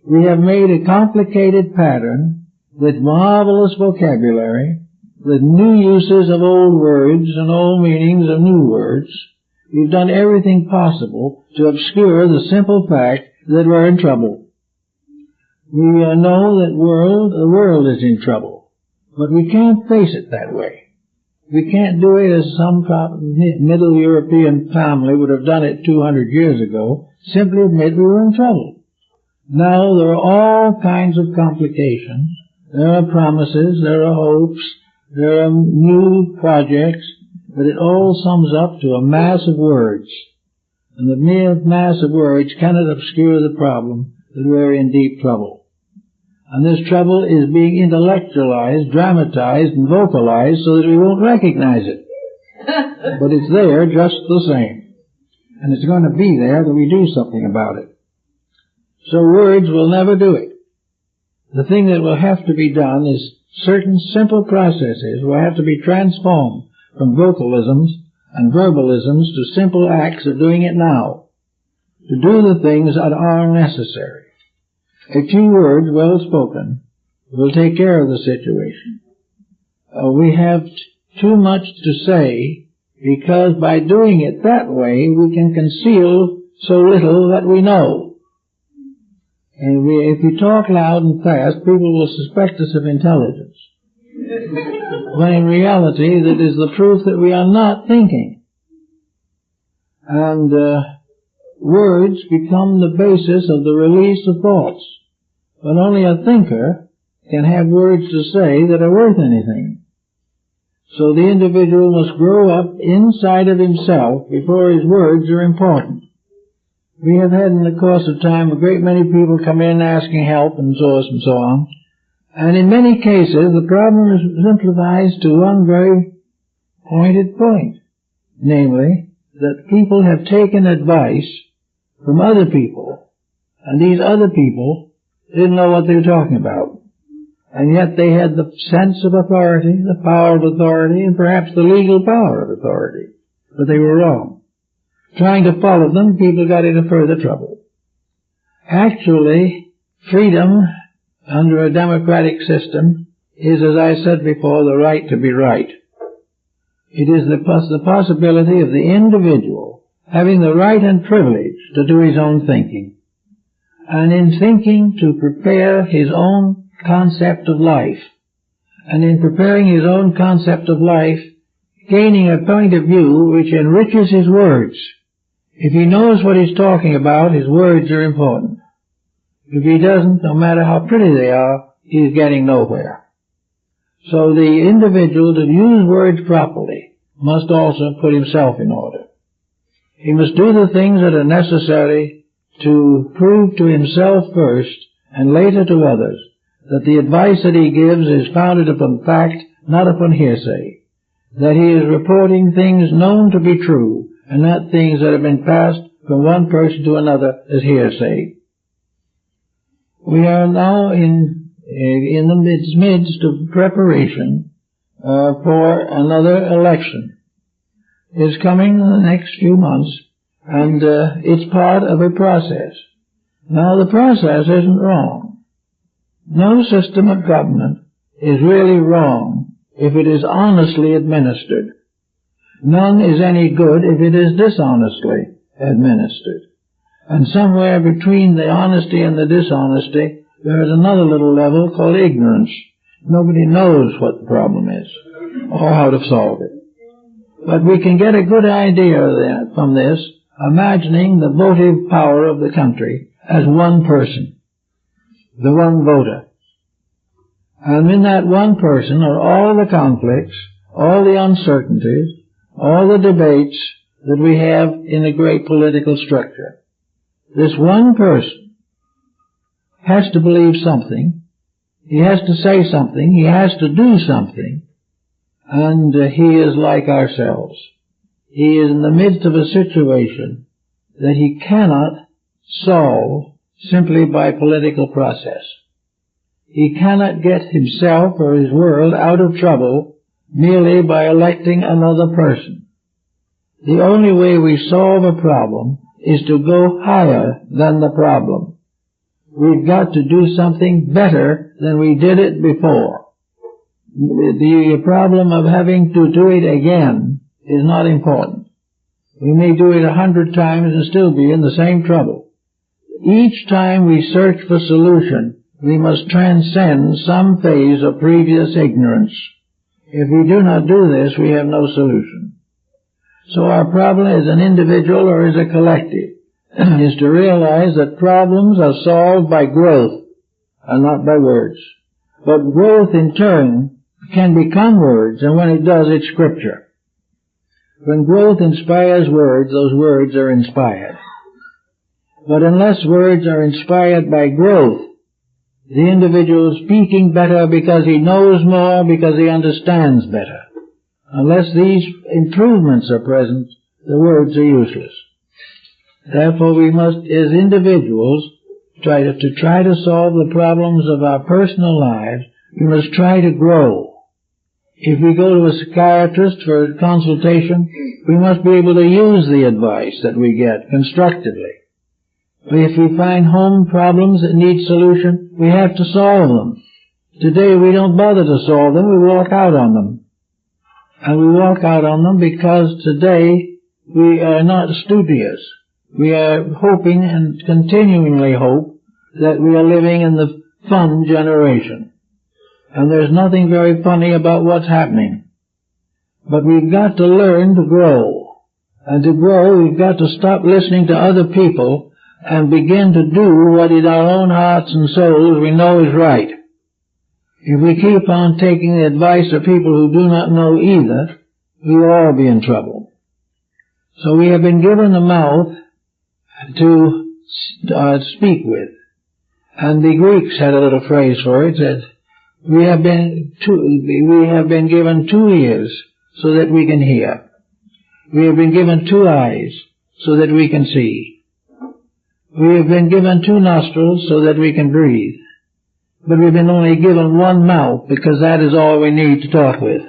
We have made a complicated pattern with marvelous vocabulary, with new uses of old words and old meanings of new words. We've done everything possible to obscure the simple fact that we're in trouble. We know that the world is in trouble, but we can't face it that way. We can't do it as some Middle European family would have done it 200 years ago, simply admit we were in trouble. Now there are all kinds of complications. There are promises, there are hopes, there are new projects, but it all sums up to a mass of words. And the mere mass of words cannot obscure the problem that we're in deep trouble. And this trouble is being intellectualized, dramatized, and vocalized so that we won't recognize it. But it's there just the same. And it's going to be there till we do something about it. So words will never do it. The thing that will have to be done is certain simple processes will have to be transformed from vocalisms and verbalisms to simple acts of doing it now, to do the things that are necessary. A few words, well spoken, will take care of the situation. We have too much to say because by doing it that way we can conceal so little that we know. And if you talk loud and fast, people will suspect us of intelligence. When in reality, that is the proof that we are not thinking. And words become the basis of the release of thoughts. But only a thinker can have words to say that are worth anything. So the individual must grow up inside of himself before his words are important. We have had in the course of time a great many people come in asking help and so on. And in many cases the problem is simplified to one very pointed point. Namely, that people have taken advice from other people, and these other people didn't know what they were talking about. And yet they had the sense of authority, the power of authority, and perhaps the legal power of authority. But they were wrong. Trying to follow them, people got into further trouble. Actually, freedom under a democratic system is, as I said before, the right to be right. It is the possibility of the individual having the right and privilege to do his own thinking. and in thinking to prepare his own concept of life, and in preparing his own concept of life, gaining a point of view which enriches his words. If he knows what he's talking about, his words are important. If he doesn't, no matter how pretty they are, he's getting nowhere. So the individual, to use words properly, must also put himself in order. He must do the things that are necessary to prove to himself first, and later to others, that the advice that he gives is founded upon fact, not upon hearsay, that he is reporting things known to be true, and not things that have been passed from one person to another as hearsay. We are now in the midst of preparation for another election. It's coming in the next few months, and it's part of a process. Now, the process isn't wrong. No system of government is really wrong if it is honestly administered. None is any good if it is dishonestly administered. And somewhere between the honesty and the dishonesty, there is another little level called ignorance. Nobody knows what the problem is or how to solve it. But we can get a good idea from this, imagining the votive power of the country as one person, the one voter. And in that one person are all the conflicts, all the uncertainties, all the debates that we have in a great political structure. This one person has to believe something, he has to say something, he has to do something, and he is like ourselves. He is in the midst of a situation that he cannot solve simply by political process. He cannot get himself or his world out of trouble merely by electing another person. The only way we solve a problem is to go higher than the problem. We've got to do something better than we did it before. The problem of having to do it again is not important. We may do it 100 times and still be in the same trouble. Each time we search for solution, we must transcend some phase of previous ignorance. If we do not do this, we have no solution. So our problem as an individual or as a collective is to realize that problems are solved by growth and not by words. But growth in turn can become words, and when it does, it's scripture. When growth inspires words, those words are inspired. But unless words are inspired by growth, the individual is speaking better because he knows more, because he understands better. Unless these improvements are present, the words are useless. Therefore, we must, as individuals, try to solve the problems of our personal lives. We must try to grow. If we go to a psychiatrist for a consultation, we must be able to use the advice that we get constructively. If we find home problems that need solution, we have to solve them. Today we don't bother to solve them, we walk out on them. And we walk out on them because today we are not studious. We are hoping and continually hope that we are living in the fun generation. And there's nothing very funny about what's happening. But we've got to learn to grow. And to grow, we've got to stop listening to other people and begin to do what in our own hearts and souls we know is right. If we keep on taking the advice of people who do not know either, we'll all be in trouble. So we have been given a mouth to speak with. And the Greeks had a little phrase for it that we have been given 2 ears so that we can hear. We have been given 2 eyes so that we can see. We have been given 2 nostrils so that we can breathe. But we've been only given 1 mouth because that is all we need to talk with.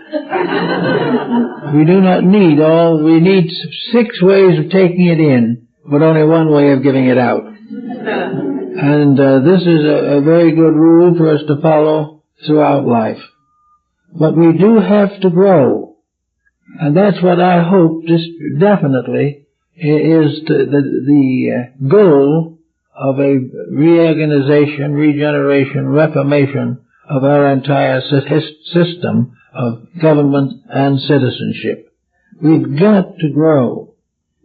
We do not need we need 6 ways of taking it in, but only 1 way of giving it out. And this is a very good rule for us to follow throughout life. But we do have to grow. And that's what I hope definitely is the goal of a reorganization, regeneration, reformation of our entire system of government and citizenship. We've got to grow.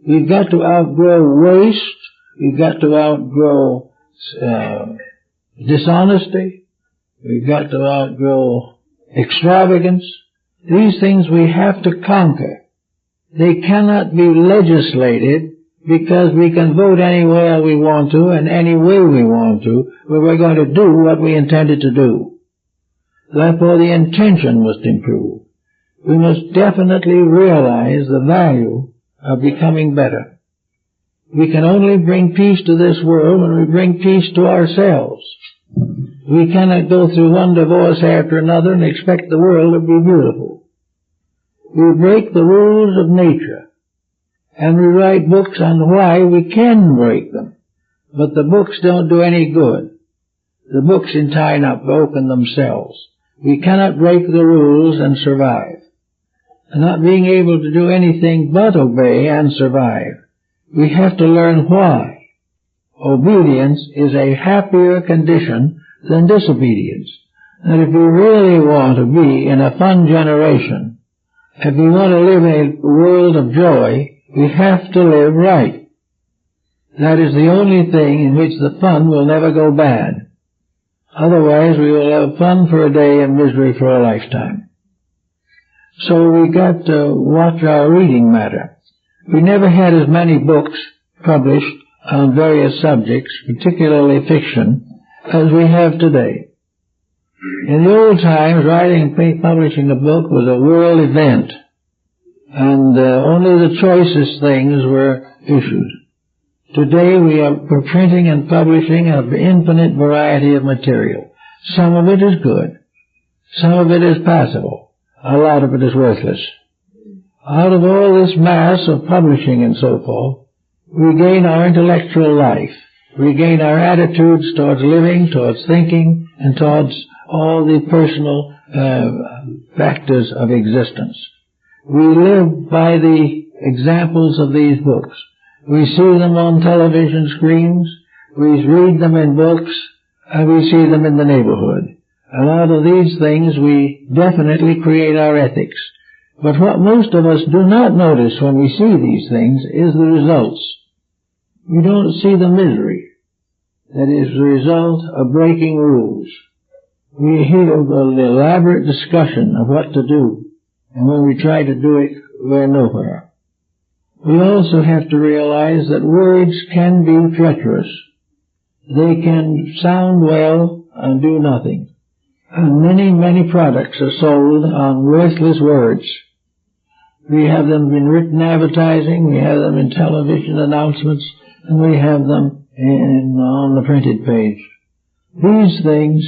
We've got to outgrow waste. We've got to outgrow dishonesty. We've got to outgrow extravagance. These things we have to conquer. They cannot be legislated because we can vote anywhere we want to and any way we want to, but we're going to do what we intended to do. Therefore, the intention must improve. We must definitely realize the value of becoming better. We can only bring peace to this world when we bring peace to ourselves. We cannot go through one divorce after another and expect the world to be beautiful. We break the rules of nature, and we write books on why we can break them. But the books don't do any good. The books in time are broken themselves. We cannot break the rules and survive. And not being able to do anything but obey and survive, we have to learn why. Obedience is a happier condition than disobedience. And if we really want to be in a fun generation, if we want to live in a world of joy, we have to live right. That is the only thing in which the fun will never go bad. Otherwise, we will have fun for a day and misery for a lifetime. So we got to watch our reading matter. We never had as many books published on various subjects, particularly fiction, as we have today. In the old times, writing and publishing a book was a world event, and only the choicest things were issued. Today we are printing and publishing an infinite variety of material. Some of it is good. Some of it is passable. A lot of it is worthless. Out of all this mass of publishing and so forth, we gain our intellectual life. We gain our attitudes towards living, towards thinking, and towards all the personal factors of existence. We live by the examples of these books. We see them on television screens, we read them in books, and we see them in the neighborhood. And out of these things we definitely create our ethics. But what most of us do not notice when we see these things is the results. We don't see the misery that is the result of breaking rules. We hear an elaborate discussion of what to do, and when we try to do it, we're nowhere. We also have to realize that words can be treacherous. They can sound well and do nothing. And many, many products are sold on worthless words. We have them in written advertising, we have them in television announcements, and we have them on the printed page. These things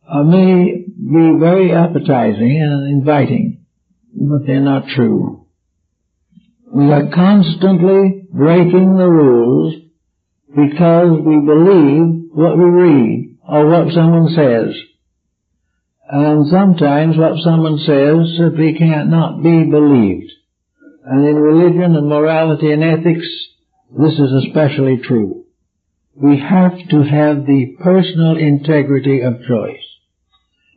may be very appetizing and inviting, but they're not true. We are constantly breaking the rules because we believe what we read or what someone says. And sometimes what someone says simply cannot be believed. And in religion and morality and ethics, this is especially true. We have to have the personal integrity of choice.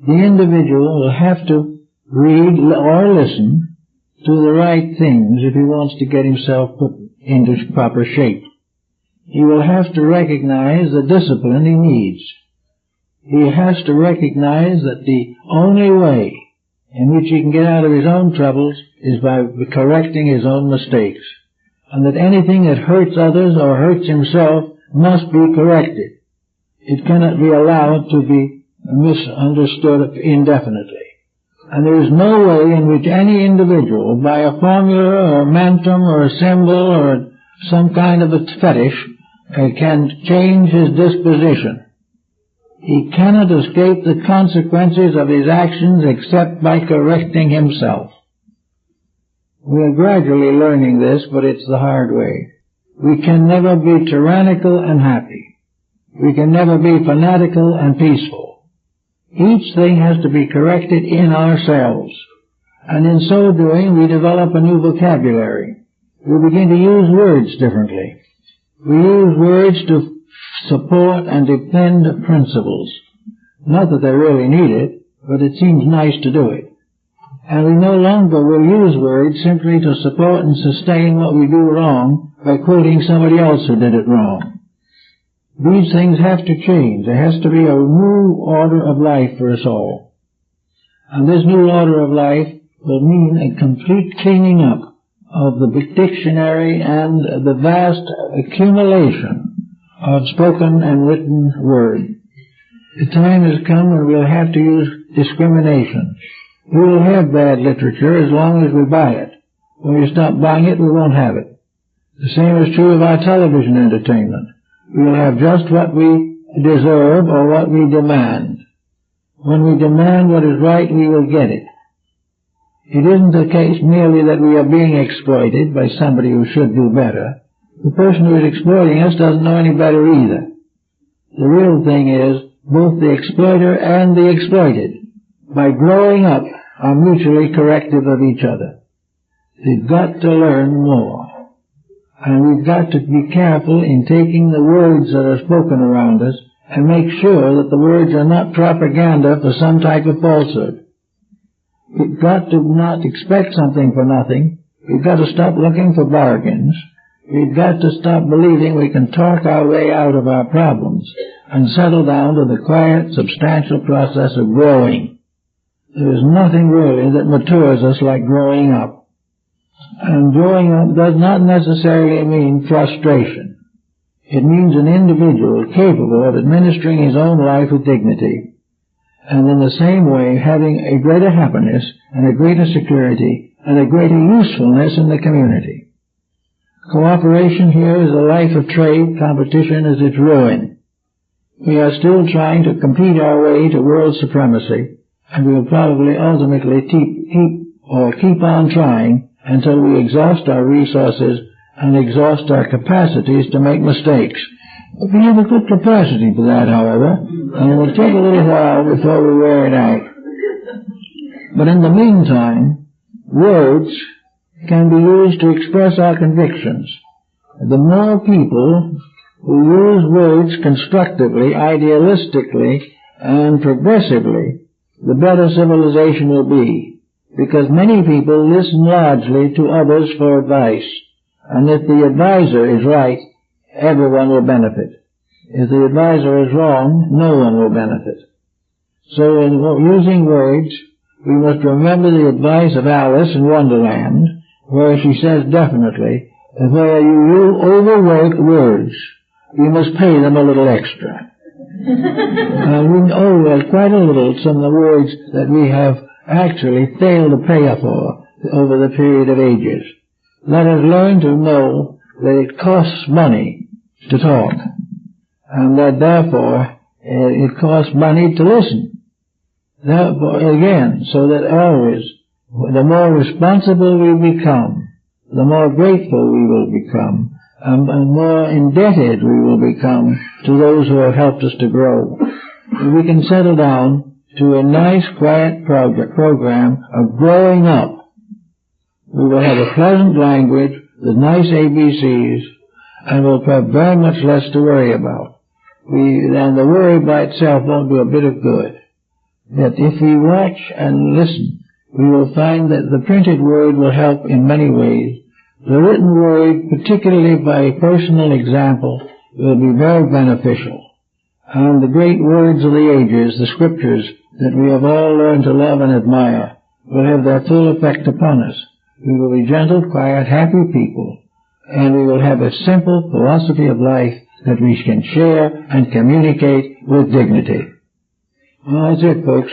The individual will have to read or listen to the right things if he wants to get himself put into proper shape. He will have to recognize the discipline he needs. He has to recognize that the only way in which he can get out of his own troubles is by correcting his own mistakes, and that anything that hurts others or hurts himself must be corrected. It cannot be allowed to be misunderstood indefinitely. And there is no way in which any individual, by a formula or a mantra or a symbol or some kind of a fetish, can change his disposition. He cannot escape the consequences of his actions except by correcting himself. We are gradually learning this, but it's the hard way. We can never be tyrannical and happy. We can never be fanatical and peaceful. Each thing has to be corrected in ourselves. And in so doing, we develop a new vocabulary. We begin to use words differently. We use words to support and defend principles. Not that they really need it, but it seems nice to do it. And we no longer will use words simply to support and sustain what we do wrong by quoting somebody else who did it wrong. These things have to change. There has to be a new order of life for us all. And this new order of life will mean a complete cleaning up of the dictionary and the vast accumulation of spoken and written word. The time has come when we'll have to use discrimination. We will have bad literature as long as we buy it. When we stop buying it, we won't have it. The same is true of our television entertainment. We will have just what we deserve or what we demand. When we demand what is right, we will get it. It isn't the case merely that we are being exploited by somebody who should do better. The person who is exploiting us doesn't know any better either. The real thing is both the exploiter and the exploited, by growing up, are mutually corrective of each other. They've got to learn more. And we've got to be careful in taking the words that are spoken around us and make sure that the words are not propaganda for some type of falsehood. We've got to not expect something for nothing. We've got to stop looking for bargains. We've got to stop believing we can talk our way out of our problems and settle down to the quiet, substantial process of growing. There is nothing really that matures us like growing up. And growing up does not necessarily mean frustration. It means an individual capable of administering his own life with dignity, and in the same way having a greater happiness and a greater security and a greater usefulness in the community. Cooperation here is a life of trade. Competition is its ruin. We are still trying to compete our way to world supremacy, and we will probably ultimately keep on trying until we exhaust our resources and exhaust our capacities to make mistakes. We have a good capacity for that, however, and it will take a little while before we wear it out. But in the meantime, words can be used to express our convictions. The more people who use words constructively, idealistically, and progressively, the better civilization will be, because many people listen largely to others for advice, and if the advisor is right, everyone will benefit. If the advisor is wrong, no one will benefit. So in using words, we must remember the advice of Alice in Wonderland, where she says definitely, that where you overwork words, you must pay them a little extra. We owe quite a little some of the words that we have actually failed to pay for over the period of ages. Let us learn to know that it costs money to talk, and that therefore it costs money to listen. Therefore, again, so that always, the more responsible we become, the more grateful we will become, and more indebted we will become to those who have helped us to grow. We can settle down to a nice, quiet program of growing up. We will have a pleasant language with nice ABCs, and we'll have very much less to worry about. And the worry by itself won't do a bit of good. But if we watch and listen, we will find that the printed word will help in many ways. The written word, particularly by personal example, will be very beneficial. And the great words of the ages, the scriptures that we have all learned to love and admire, will have their full effect upon us. We will be gentle, quiet, happy people, and we will have a simple philosophy of life that we can share and communicate with dignity. Well, that's it, folks.